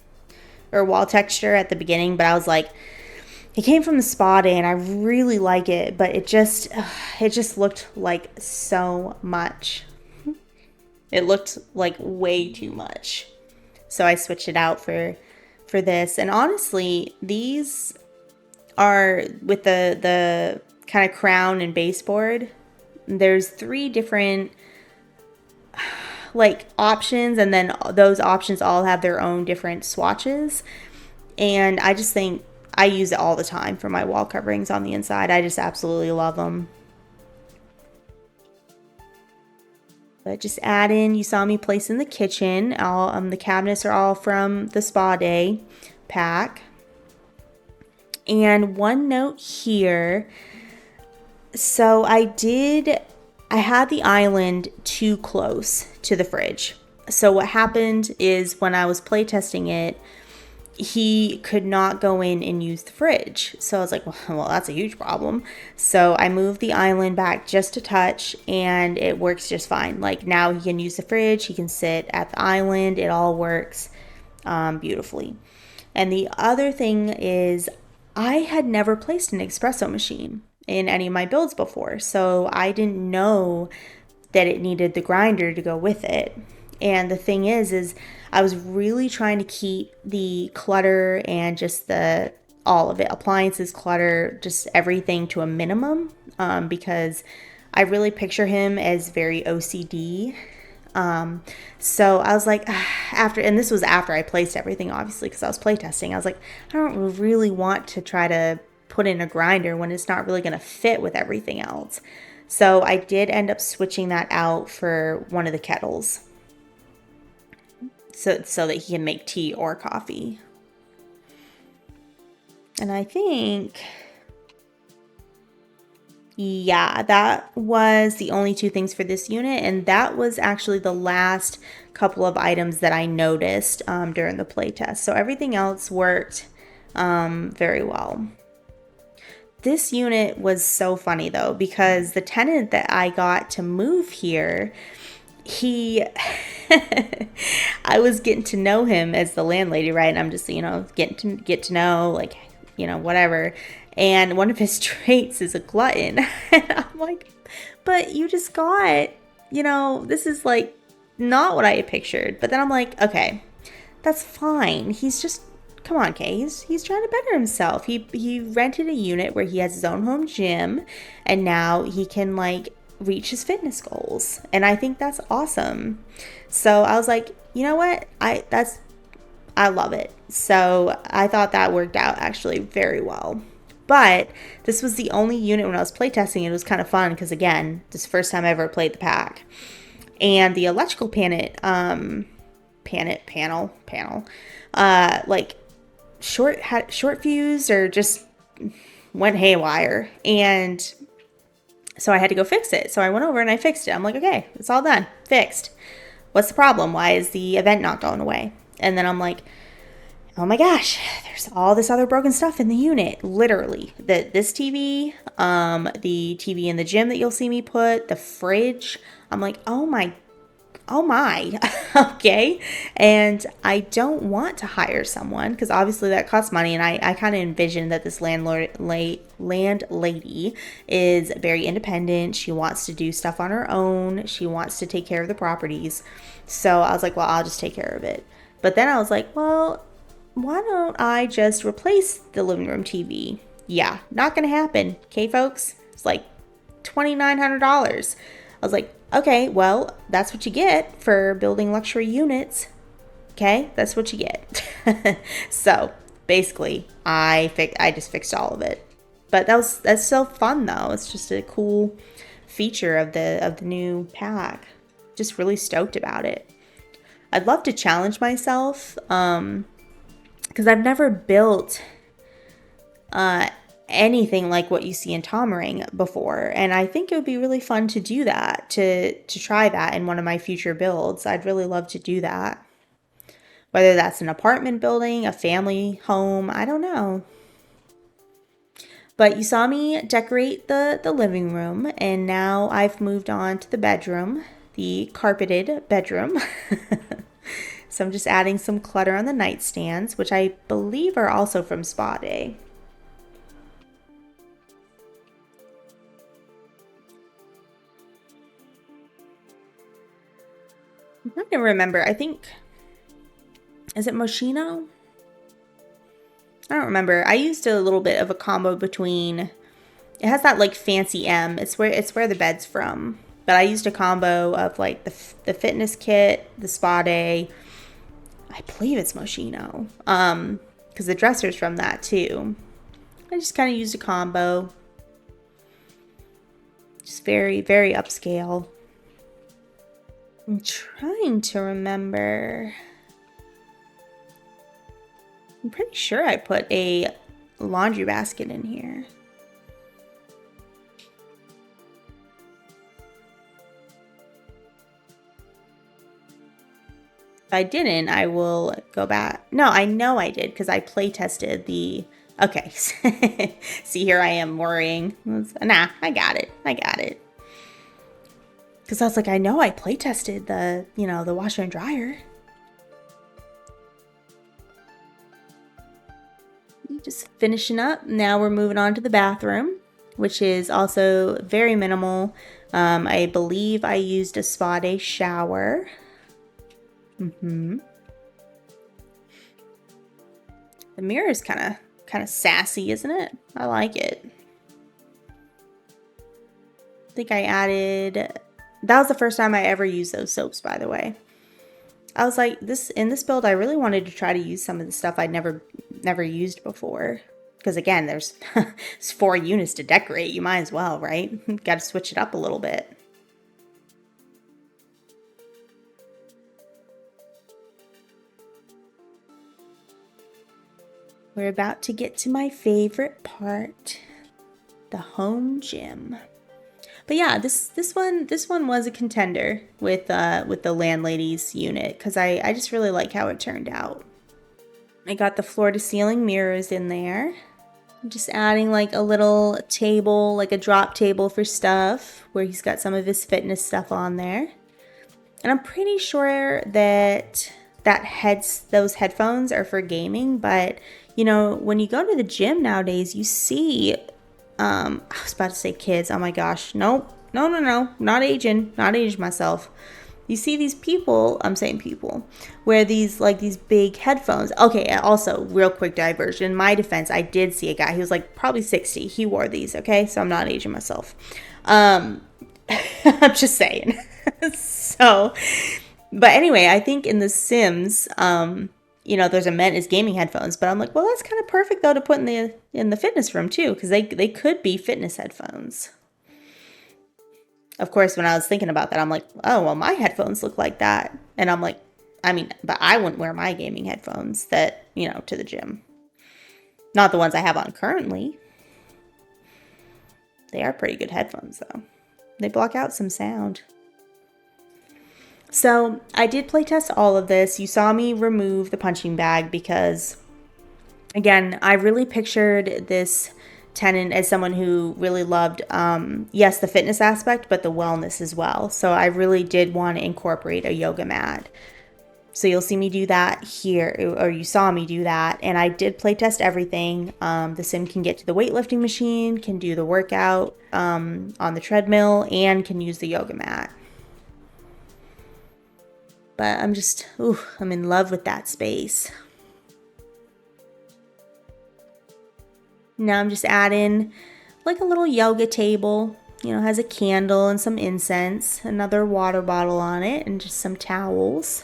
or wall texture at the beginning, but I was like, it came from the spa day and I really like it, but it just looked like so much. It looked like way too much. So I switched it out for this. And honestly, these are with the kind of crown and baseboard. There's 3 different options, and then those options all have their own different swatches. And I just think I use it all the time for my wall coverings on the inside. I just absolutely love them. But just add in, you saw me place in the kitchen. The cabinets are all from the spa day pack. And one note here. So I had the island too close to the fridge. So what happened is when I was playtesting it, he could not go in and use the fridge. So I was like, well, that's a huge problem. So I moved the island back just a touch and it works just fine. Now he can use the fridge, he can sit at the island, it all works beautifully. And the other thing is I had never placed an espresso machine in any of my builds before. So I didn't know that it needed the grinder to go with it. And the thing is I was really trying to keep the clutter and just all of it, appliances, clutter, just everything to a minimum, because I really picture him as very OCD. So I was like, and this was after I placed everything, obviously, because I was playtesting. I was like, I don't really want to try to put in a grinder when it's not really going to fit with everything else. So I did end up switching that out for one of the kettles. So that he can make tea or coffee. And I think, yeah, that was the only two things for this unit. And that was actually the last couple of items that I noticed during the playtest. So everything else worked very well. This unit was so funny though, because the tenant that I got to move here, he I was getting to know him as the landlady, right? And I'm just, getting to get to know, like, whatever. And one of his traits is a glutton. And I'm like, but you just got, this is like not what I had pictured. But then I'm like, okay, that's fine. He's just, come on, Kay. He's trying to better himself. He rented a unit where he has his own home gym, and now he can like reach his fitness goals. And I think that's awesome. So I was like, you know what? I love it. So I thought that worked out actually very well. But this was the only unit when I was playtesting. It was kind of fun because, again, this is the first time I ever played the pack. And the electrical panel, like short fuse or just went haywire. And so I had to go fix it. So I went over and I fixed it. I'm like, okay, it's all done, fixed. What's the problem? Why is the event not going away? And then I'm like, oh my gosh, there's all this other broken stuff in the unit. Literally, this TV, the TV in the gym that you'll see me put, the fridge. I'm like, oh my, okay. And I don't want to hire someone because obviously that costs money. And I kind of envisioned that this landlady is very independent. She wants to do stuff on her own. She wants to take care of the properties. So I was like, well, I'll just take care of it. But then I was like, well, why don't I just replace the living room TV? Yeah, not going to happen. Okay, folks? It's like $2,900. I was like, okay, well, that's what you get for building luxury units. Okay, that's what you get. So basically, I just fixed all of it. But that's so fun though. It's just a cool feature of the new pack. Just really stoked about it. I'd love to challenge myself because I've never built anything like what you see in Tommering before, and I think it would be really fun to do that, to try that in one of my future builds. I'd really love to do that, whether that's an apartment building, a family home, I don't know. But you saw me decorate the living room, and now I've moved on to the bedroom, the carpeted bedroom. So I'm just adding some clutter on the nightstands, which I believe are also from Spa Day. I'm trying to remember. I think, is it Moschino? I don't remember. I used a little bit of a combo between, it has that like fancy M. It's where the bed's from. But I used a combo of like the fitness kit, the Spa Day. I believe it's Moschino. Because the dresser's from that too. I just kind of used a combo. Just very, very upscale. I'm trying to remember. I'm pretty sure I put a laundry basket in here. If I didn't, I will go back. No, I know I did because I play tested the. Okay. See, here I am worrying. Nah, I got it. Because I was like, I know I play tested the washer and dryer. Just finishing up. Now we're moving on to the bathroom, which is also very minimal. I believe I used a Spa Day shower. The mirror is kind of sassy, isn't it? I like it. I think I added. That was the first time I ever used those soaps, by the way. I was like, in this build, I really wanted to try to use some of the stuff I'd never used before, because again, there's 4 units to decorate. You might as well, right? Got to switch it up a little bit. We're about to get to my favorite part, the home gym. But yeah, this one was a contender with the landlady's unit because I just really like how it turned out. I got the floor to ceiling mirrors in there. I'm just adding like a little table, like a drop table for stuff where he's got some of his fitness stuff on there. And I'm pretty sure that those headphones are for gaming, but you know, when you go to the gym nowadays, you see, I was about to say kids. Oh my gosh. Nope. No. Not aging myself. You see these people, I'm saying people, wear these big headphones. Okay, also, real quick diversion. In my defense, I did see a guy. He was like probably 60. He wore these, okay? So I'm not aging myself. I'm just saying. So, but anyway, I think in The Sims, you know, there's a meant as gaming headphones, but I'm like, well, that's kind of perfect though to put in the fitness room too, because they could be fitness headphones. Of course, when I was thinking about that, I'm like, oh, well, my headphones look like that. And I'm like, I mean, but I wouldn't wear my gaming headphones that, you know, to the gym. Not the ones I have on currently. They are pretty good headphones though. They block out some sound. So I did playtest all of this. You saw me remove the punching bag because, again, I really pictured this tenant as someone who really loved, yes, the fitness aspect, but the wellness as well. So I really did want to incorporate a yoga mat. So you'll see me do that here, or you saw me do that. And I did playtest everything. The sim can get to the weightlifting machine, can do the workout on the treadmill, and can use the yoga mat. But I'm in love with that space. Now I'm just adding like a little yoga table, you know, has a candle and some incense, another water bottle on it, and just some towels.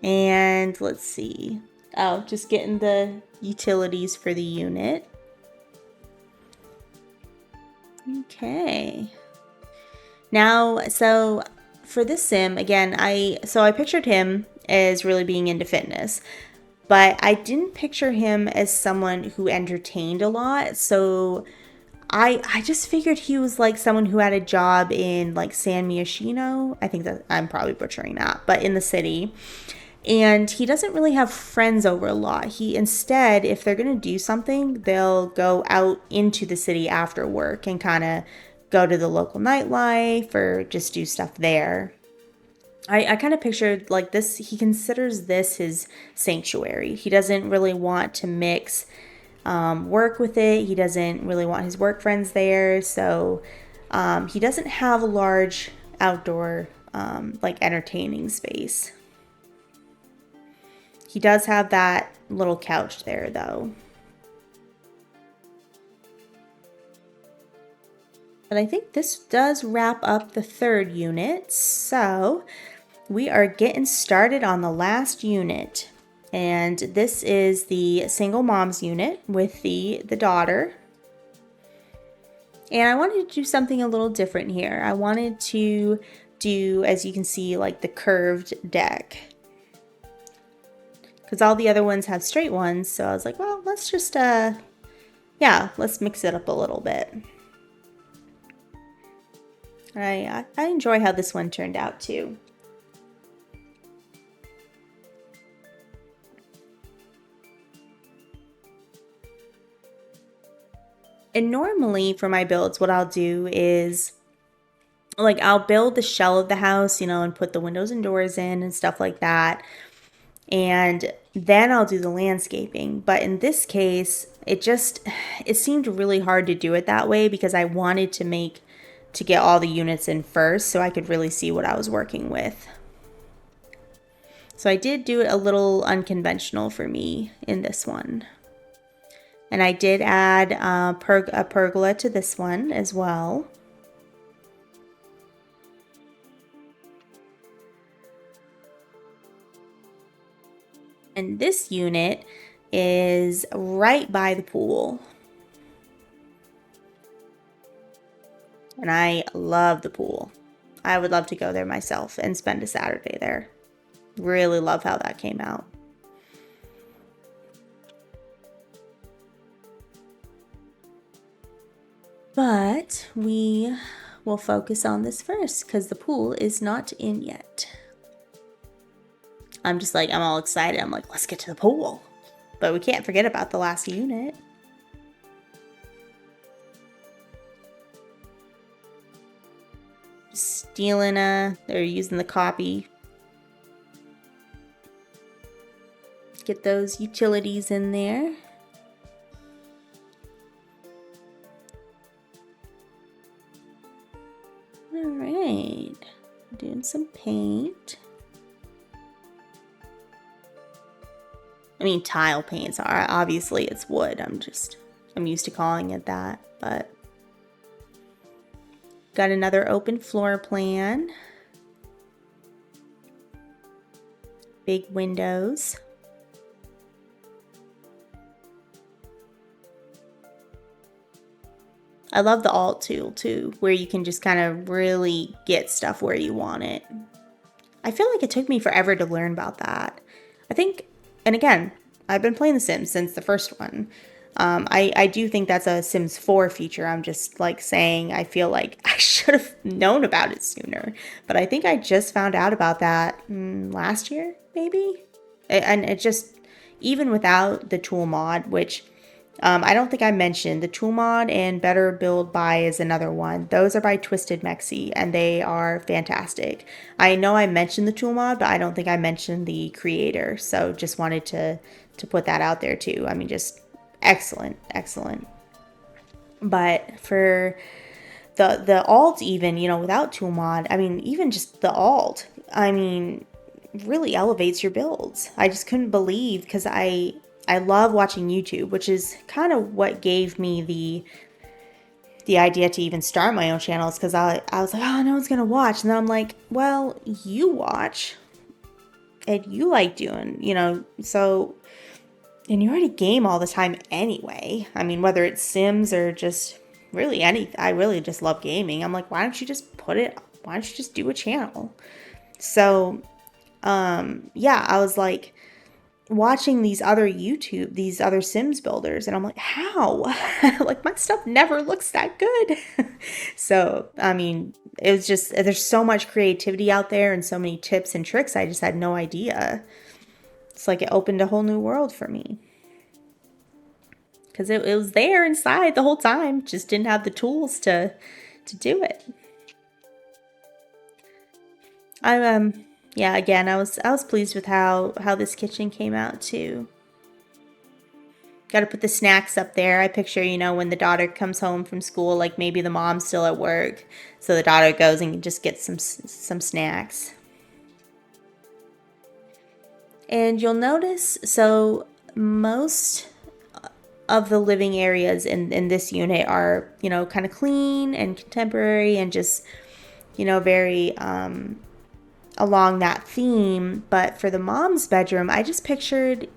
And let's see. Oh, just getting the utilities for the unit. Okay. Now, so for this sim, again, I pictured him as really being into fitness, but I didn't picture him as someone who entertained a lot. So I just figured he was like someone who had a job in like San Moschino. I think that I'm probably butchering that, but in the city. And he doesn't really have friends over a lot. He instead, if they're going to do something, they'll go out into the city after work and kind of go to the local nightlife or just do stuff there. I kind of pictured like this, he considers this his sanctuary. He doesn't really want to mix work with it. He doesn't really want his work friends there. So he doesn't have a large outdoor like entertaining space. He does have that little couch there, though. But I think this does wrap up the third unit. So we are getting started on the last unit. And this is the single mom's unit with the daughter. And I wanted to do something a little different here. I wanted to do, as you can see, like the curved deck. Because all the other ones have straight ones. So I was like, well, let's just, let's mix it up a little bit. I enjoy how this one turned out too. And normally for my builds, what I'll do is like I'll build the shell of the house, you know, and put the windows and doors in and stuff like that. And then I'll do the landscaping. But in this case, it seemed really hard to do it that way because I wanted to get all the units in first so I could really see what I was working with. So I did do it a little unconventional for me in this one. And I did add a pergola to this one as well. And this unit is right by the pool. And I love the pool. I would love to go there myself and spend a Saturday there. Really love how that came out. But we will focus on this first because the pool is not in yet. I'm all excited. I'm like, let's get to the pool. But we can't forget about the last unit. They're using the copy. Get those utilities in there. All right, doing some paint. I mean, tile paints are obviously it's wood. I'm used to calling it that, but got another open floor plan. Big windows. I love the alt tool too, where you can just kind of really get stuff where you want it. I feel like it took me forever to learn about that. I think, and again, I've been playing The Sims since the first one. I do think that's a Sims 4 feature. I'm just like saying I feel like I should have known about it sooner. But I think I just found out about that last year, maybe? And it just, even without the tool mod, which I don't think I mentioned, the tool mod and Better Build By is another one. Those are by Twisted Mexi, and they are fantastic. I know I mentioned the tool mod, but I don't think I mentioned the creator. So just wanted to put that out there too. I mean, just excellent. But for the alt, even, without tool mod, I mean, even just the alt, I mean, really elevates your builds. I just couldn't believe, because I love watching YouTube, which is kind of what gave me the idea to even start my own channels, because I was like, oh, no one's gonna watch. And then I'm like, well, you watch and you like doing, so, and you already game all the time anyway. I mean, whether it's Sims or just really anything, I really just love gaming. I'm like, why don't you just do a channel? So, yeah, I was like watching these other Sims builders, and I'm like, how? Like, my stuff never looks that good. So, I mean, it was just, there's so much creativity out there and so many tips and tricks. I just had no idea. It's like it opened a whole new world for me. Because it was there inside the whole time. Just didn't have the tools to do it. Yeah, again, I was pleased with how this kitchen came out too. Got to put the snacks up there. I picture, when the daughter comes home from school, like maybe the mom's still at work, so the daughter goes and just gets some snacks. And you'll notice, so most of the living areas in this unit are, kind of clean and contemporary and just, very along that theme. But for the mom's bedroom, I just pictured,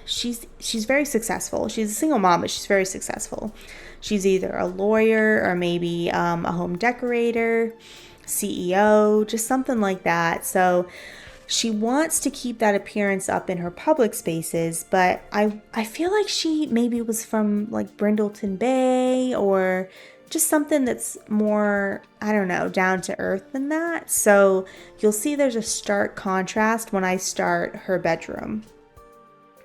she's very successful. She's a single mom, but she's very successful. She's either a lawyer or maybe a home decorator, CEO, just something like that. So she wants to keep that appearance up in her public spaces, but I feel like she maybe was from like Brindleton Bay or just something that's more, I don't know, down to earth than that. So you'll see there's a stark contrast when I start her bedroom.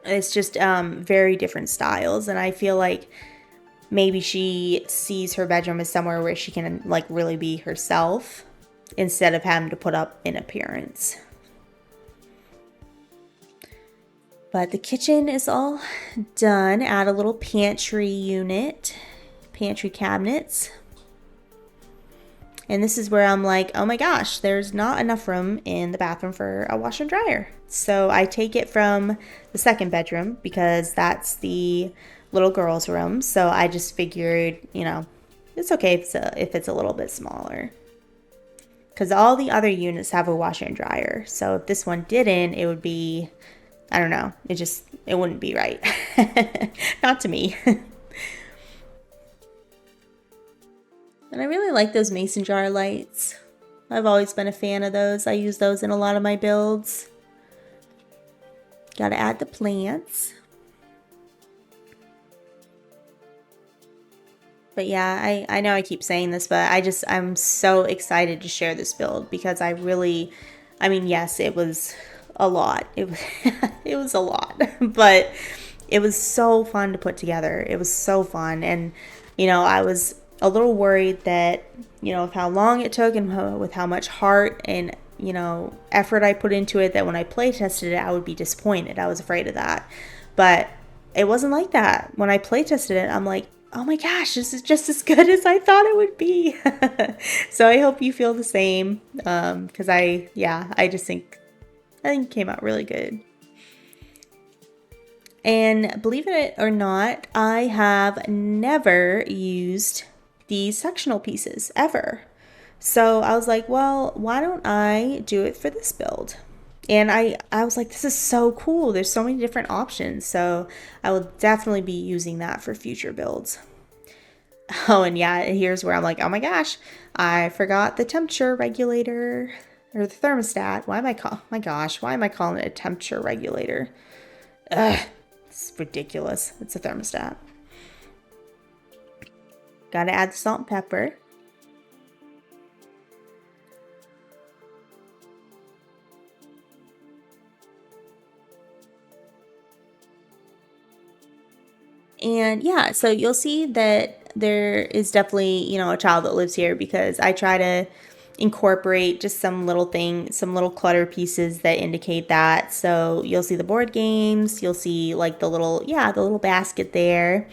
It's just very different styles, and I feel like maybe she sees her bedroom as somewhere where she can like really be herself instead of having to put up an appearance. But the kitchen is all done. Add a little pantry unit, pantry cabinets. And this is where I'm like, oh my gosh, there's not enough room in the bathroom for a washer and dryer. So I take it from the second bedroom because that's the little girl's room, so I just figured, it's okay if it's a little bit smaller. Because all the other units have a washer and dryer, so if this one didn't, it would be, I don't know, it wouldn't be right. Not to me. And I really like those mason jar lights. I've always been a fan of those. I use those in a lot of my builds. Gotta add the plants. But yeah, I know I keep saying this, but I'm so excited to share this build because yes, it was a lot. It was a lot, but it was so fun to put together. It was so fun. And, I was a little worried that, with how long it took and with how much heart and, effort I put into it, that when I play tested it, I would be disappointed. I was afraid of that. But it wasn't like that. When I play tested it, I'm like, oh my gosh, this is just as good as I thought it would be. So I hope you feel the same. Because I think it came out really good. And believe it or not, I have never used these sectional pieces ever. So I was like, well, why don't I do it for this build? And I was like, this is so cool. There's so many different options. So I will definitely be using that for future builds. Oh, and yeah, here's where I'm like, oh my gosh, I forgot the temperature regulator or the thermostat. Why am I calling it a temperature regulator? Ugh, it's ridiculous. It's a thermostat. Gotta add the salt and pepper. And yeah, so you'll see that there is definitely, a child that lives here because I try to incorporate just some little clutter pieces that indicate that. So you'll see the board games, you'll see like the little basket there,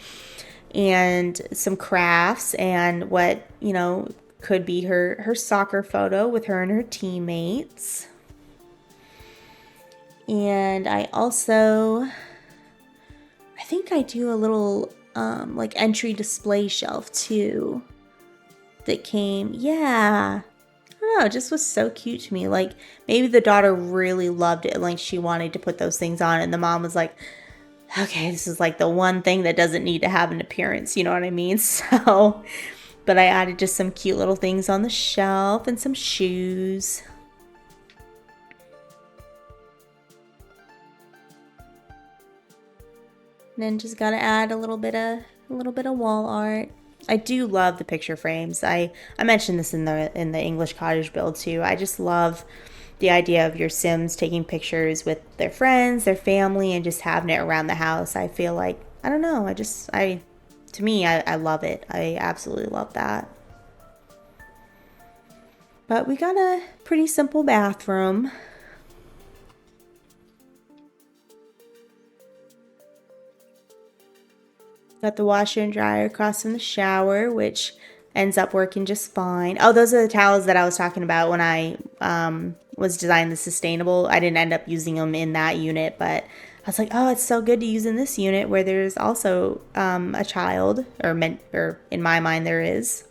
and some crafts and what, could be her soccer photo with her and her teammates. And I think I do a little like entry display shelf too that came, yeah. I don't know, it just was so cute to me. Like maybe the daughter really loved it, like she wanted to put those things on, and the mom was like, okay, this is like the one thing that doesn't need to have an appearance, you know what I mean? So, but I added just some cute little things on the shelf and some shoes. And then just gotta add a little bit of wall art. I do love the picture frames. I mentioned this in the English cottage build too. I just love the idea of your Sims taking pictures with their friends, their family, and just having it around the house. I feel like, I don't know, to me, I love it. I absolutely love that. But we got a pretty simple bathroom. Got the washer and dryer across from the shower, which ends up working just fine. Oh, those are the towels that I was talking about when I was designing the sustainable. I didn't end up using them in that unit, but I was like, oh, it's so good to use in this unit where there's also a child, or in my mind there is.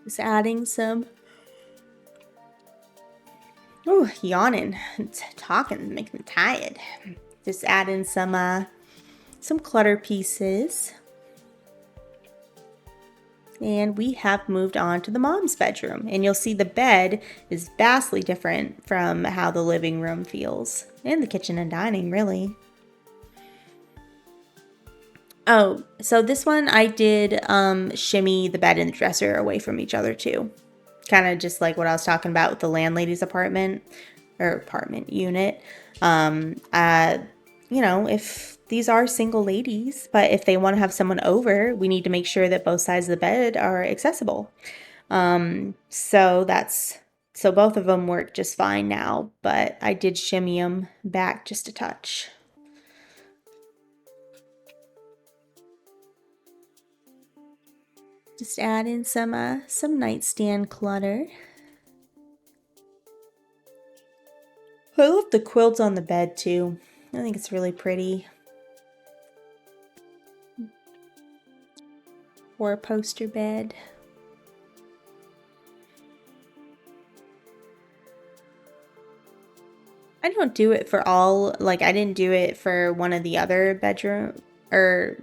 Just adding some. Oh, yawning. Talking makes me tired. Just adding some clutter pieces. And we have moved on to the mom's bedroom. And you'll see the bed is vastly different from how the living room feels. And the kitchen and dining, really. Oh, so this one I did shimmy the bed and the dresser away from each other too. Kind of just like what I was talking about with the landlady's apartment unit. If these are single ladies, but if they want to have someone over, we need to make sure that both sides of the bed are accessible. So both of them work just fine now, but I did shimmy them back just a touch. Just add in some nightstand clutter. I love the quilts on the bed too. I think it's really pretty. Or a poster bed. I don't do it for all, like I didn't do it for one of the other bedroom or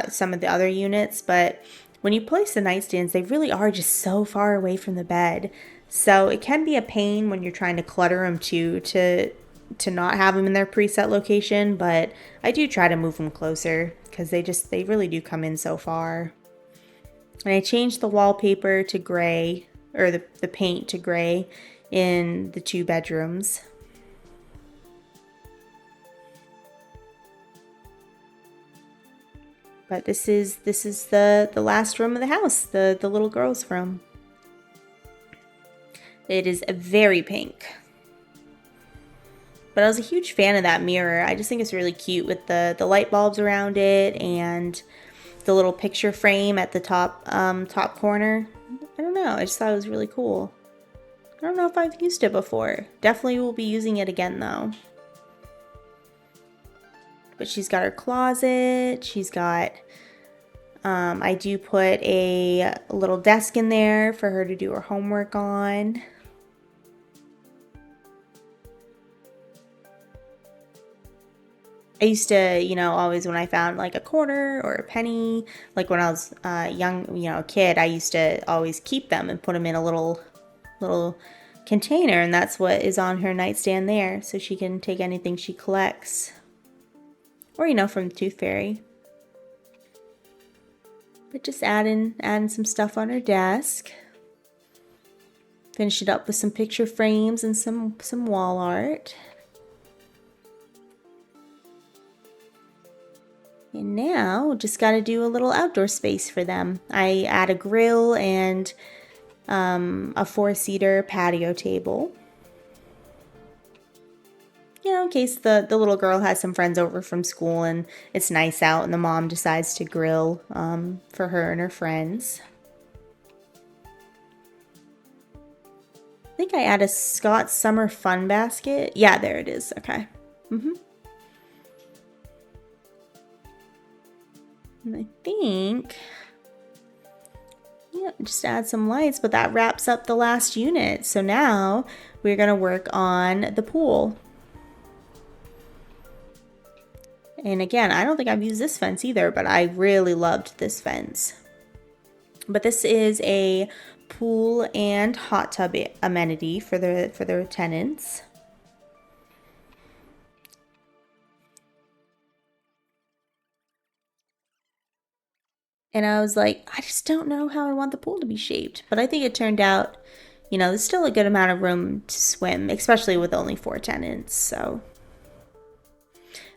some of the other units, but when you place the nightstands, they really are just so far away from the bed. So it can be a pain when you're trying to clutter them too, to not have them in their preset location, but I do try to move them closer because they really do come in so far. And I changed the wallpaper to gray, or the paint to gray in the 2 bedrooms. But this is the last room of the house, the little girl's room. It is very pink. But I was a huge fan of that mirror. I just think it's really cute with the light bulbs around it and the little picture frame at the top corner. I don't know. I just thought it was really cool. I don't know if I've used it before. Definitely will be using it again though. But she's got her closet. She's got, I do put a little desk in there for her to do her homework on. I used to, always when I found like a quarter or a penny, like when I was young, a kid, I used to always keep them and put them in a little container, and that's what is on her nightstand there, so she can take anything she collects. Or, from the Tooth Fairy. But just adding some stuff on her desk. Finish it up with some picture frames and some wall art. And now, just got to do a little outdoor space for them. I add a grill and a 4-seater patio table. In case the little girl has some friends over from school and it's nice out and the mom decides to grill for her and her friends. I think I add a Scott's Summer Fun Basket. Yeah, there it is. Okay. And I think, just add some lights, but that wraps up the last unit. So now we're going to work on the pool. And again, I don't think I've used this fence either, but I really loved this fence. But this is a pool and hot tub amenity for the tenants. And I was like, I just don't know how I want the pool to be shaped. But I think it turned out, there's still a good amount of room to swim, especially with only 4 tenants, so.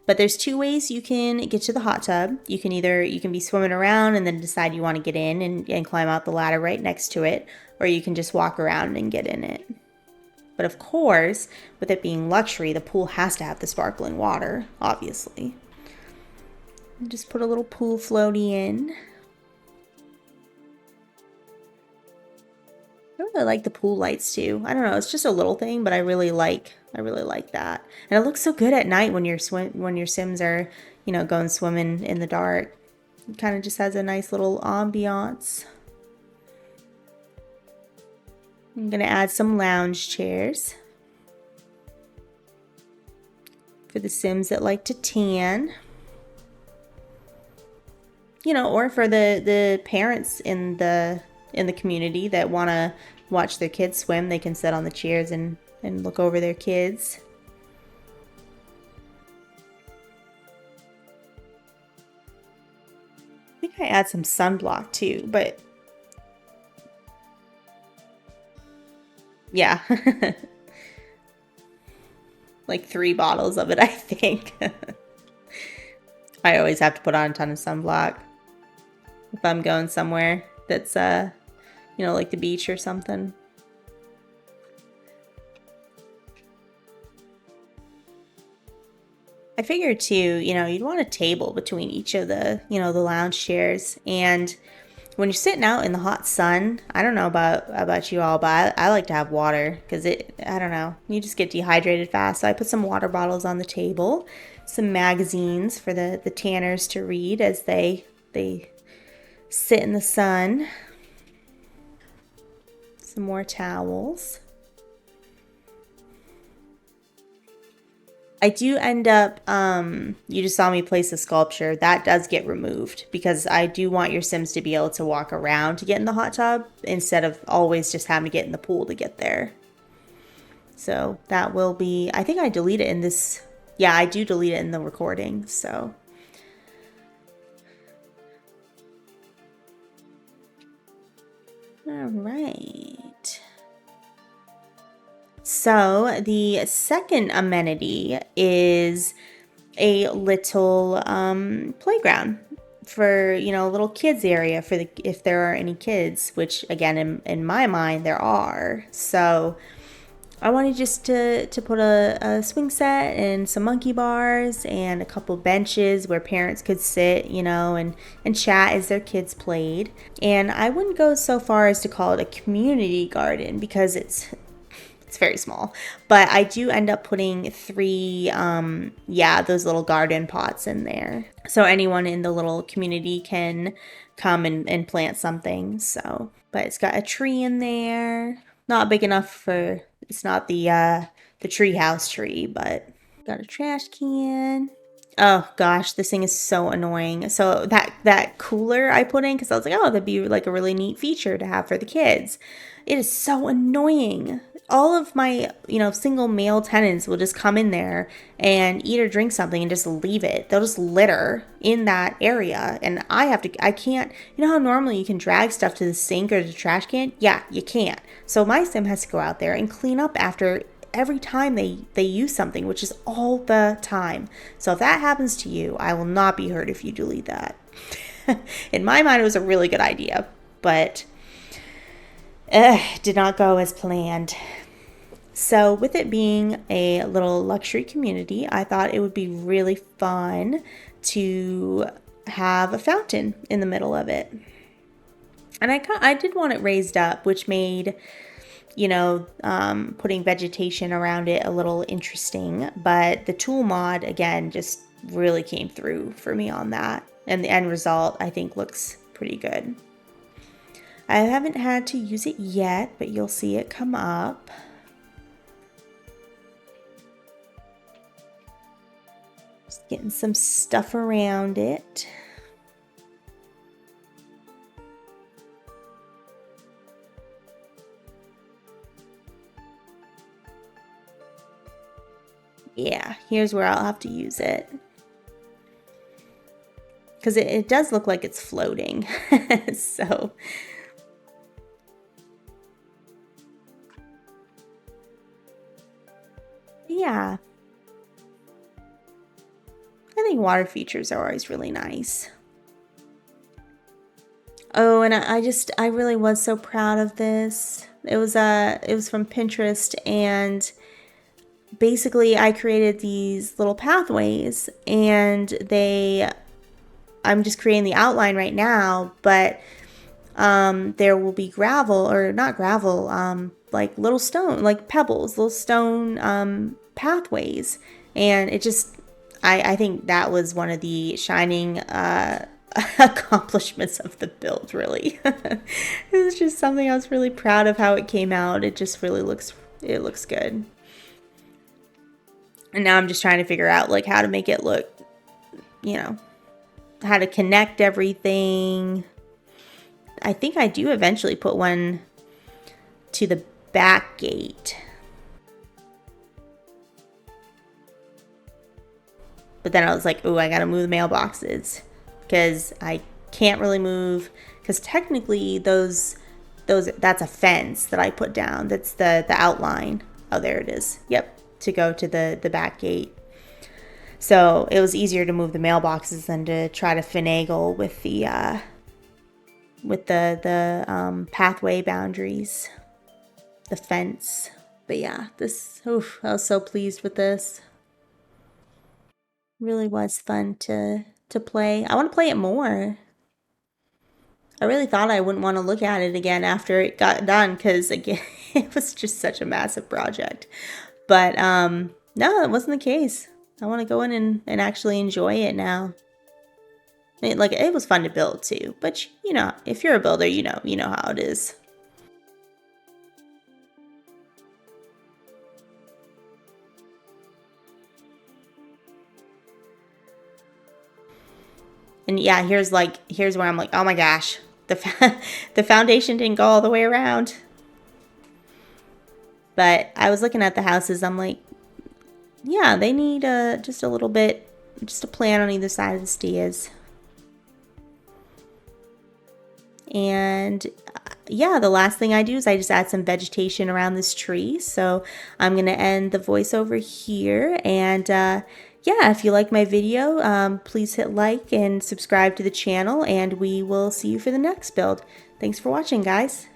But there's 2 ways you can get to the hot tub. You can be swimming around and then decide you want to get in and climb out the ladder right next to it, or you can just walk around and get in it. But of course, with it being luxury, the pool has to have the sparkling water, obviously. And just put a little pool floaty in. I really like the pool lights too. I don't know, it's just a little thing, but I really like that. And it looks so good at night when your Sims are, going swimming in the dark. It kind of just has a nice little ambiance. I'm going to add some lounge chairs for the Sims that like to tan. Or for the parents in the community that want to watch their kids swim, they can sit on the chairs and look over their kids. I think I add some sunblock too, but yeah. Like 3 bottles of it, I think. I always have to put on a ton of sunblock if I'm going somewhere that's like the beach or something. I figured too, you'd want a table between each of the, the lounge chairs. And when you're sitting out in the hot sun, I don't know about you all, but I like to have water because I don't know, you just get dehydrated fast. So I put some water bottles on the table, some magazines for the tanners to read as they sit in the sun, some more towels. I do end up, you just saw me place a sculpture. That does get removed because I do want your Sims to be able to walk around to get in the hot tub instead of always just having to get in the pool to get there. So that will be, I think I delete it in this. Yeah, I do delete it in the recording. So. All right. So the second amenity is a little playground for, a little kids area for if there are any kids, which again in my mind there are. So I wanted just to put a swing set and some monkey bars and a couple benches where parents could sit, and chat as their kids played. And I wouldn't go so far as to call it a community garden because it's very small, but I do end up putting 3, those little garden pots in there. So anyone in the little community can come and plant something. So, but it's got a tree in there. Not big enough for, it's not the treehouse tree, but got a trash can. Oh gosh, this thing is so annoying. So that cooler I put in because I was like, oh, that'd be like a really neat feature to have for the kids. It is so annoying. All of my, single male tenants will just come in there and eat or drink something and just leave it. They'll just litter in that area. And I can't, how normally you can drag stuff to the sink or the trash can? Yeah, you can't. So my sim has to go out there and clean up after every time they use something, which is all the time. So if that happens to you, I will not be hurt if you delete that. In my mind, it was a really good idea, but did not go as planned. So with it being a little luxury community, I thought it would be really fun to have a fountain in the middle of it. And I did want it raised up, which made, putting vegetation around it a little interesting. But the tool mod, again, just really came through for me on that. And the end result, I think, looks pretty good. I haven't had to use it yet, but you'll see it come up. Just getting some stuff around it. Yeah, here's where I'll have to use it. Because it does look like it's floating. So... yeah. I think water features are always really nice. Oh, and I really was so proud of this. It was from Pinterest, and basically I created these little pathways, and I'm just creating the outline right now, but there will be gravel, or not gravel, like little stone, like pebbles, little stone pathways, and it just I think that was one of the shining accomplishments of the build, really. It was just something I was really proud of how it came out. It just really looks good. And now I'm just trying to figure out like how to make it look, how to connect everything. I think I do eventually put one to the back gate. But then I was like, oh, I gotta move the mailboxes because I can't really move, because technically that's a fence that I put down. That's the outline. Oh, there it is. Yep, to go to the back gate. So it was easier to move the mailboxes than to try to finagle with the pathway boundaries, the fence. But yeah, I was so pleased with this. Really was fun to play. I want to play it more. I really thought I wouldn't want to look at it again after it got done because, again, it was just such a massive project. But no, that wasn't the case. I want to go in and actually enjoy it now. It was fun to build too, but you know, if you're a builder, you know how it is. And yeah, here's where I'm like, oh my gosh, the foundation didn't go all the way around. But I was looking at the houses, I'm like, yeah, they need just a little bit, just a plan on either side of the stairs. And yeah, the last thing I do is I just add some vegetation around this tree. So I'm going to end the voiceover here. And yeah, if you like my video, please hit like and subscribe to the channel. And we will see you for the next build. Thanks for watching, guys.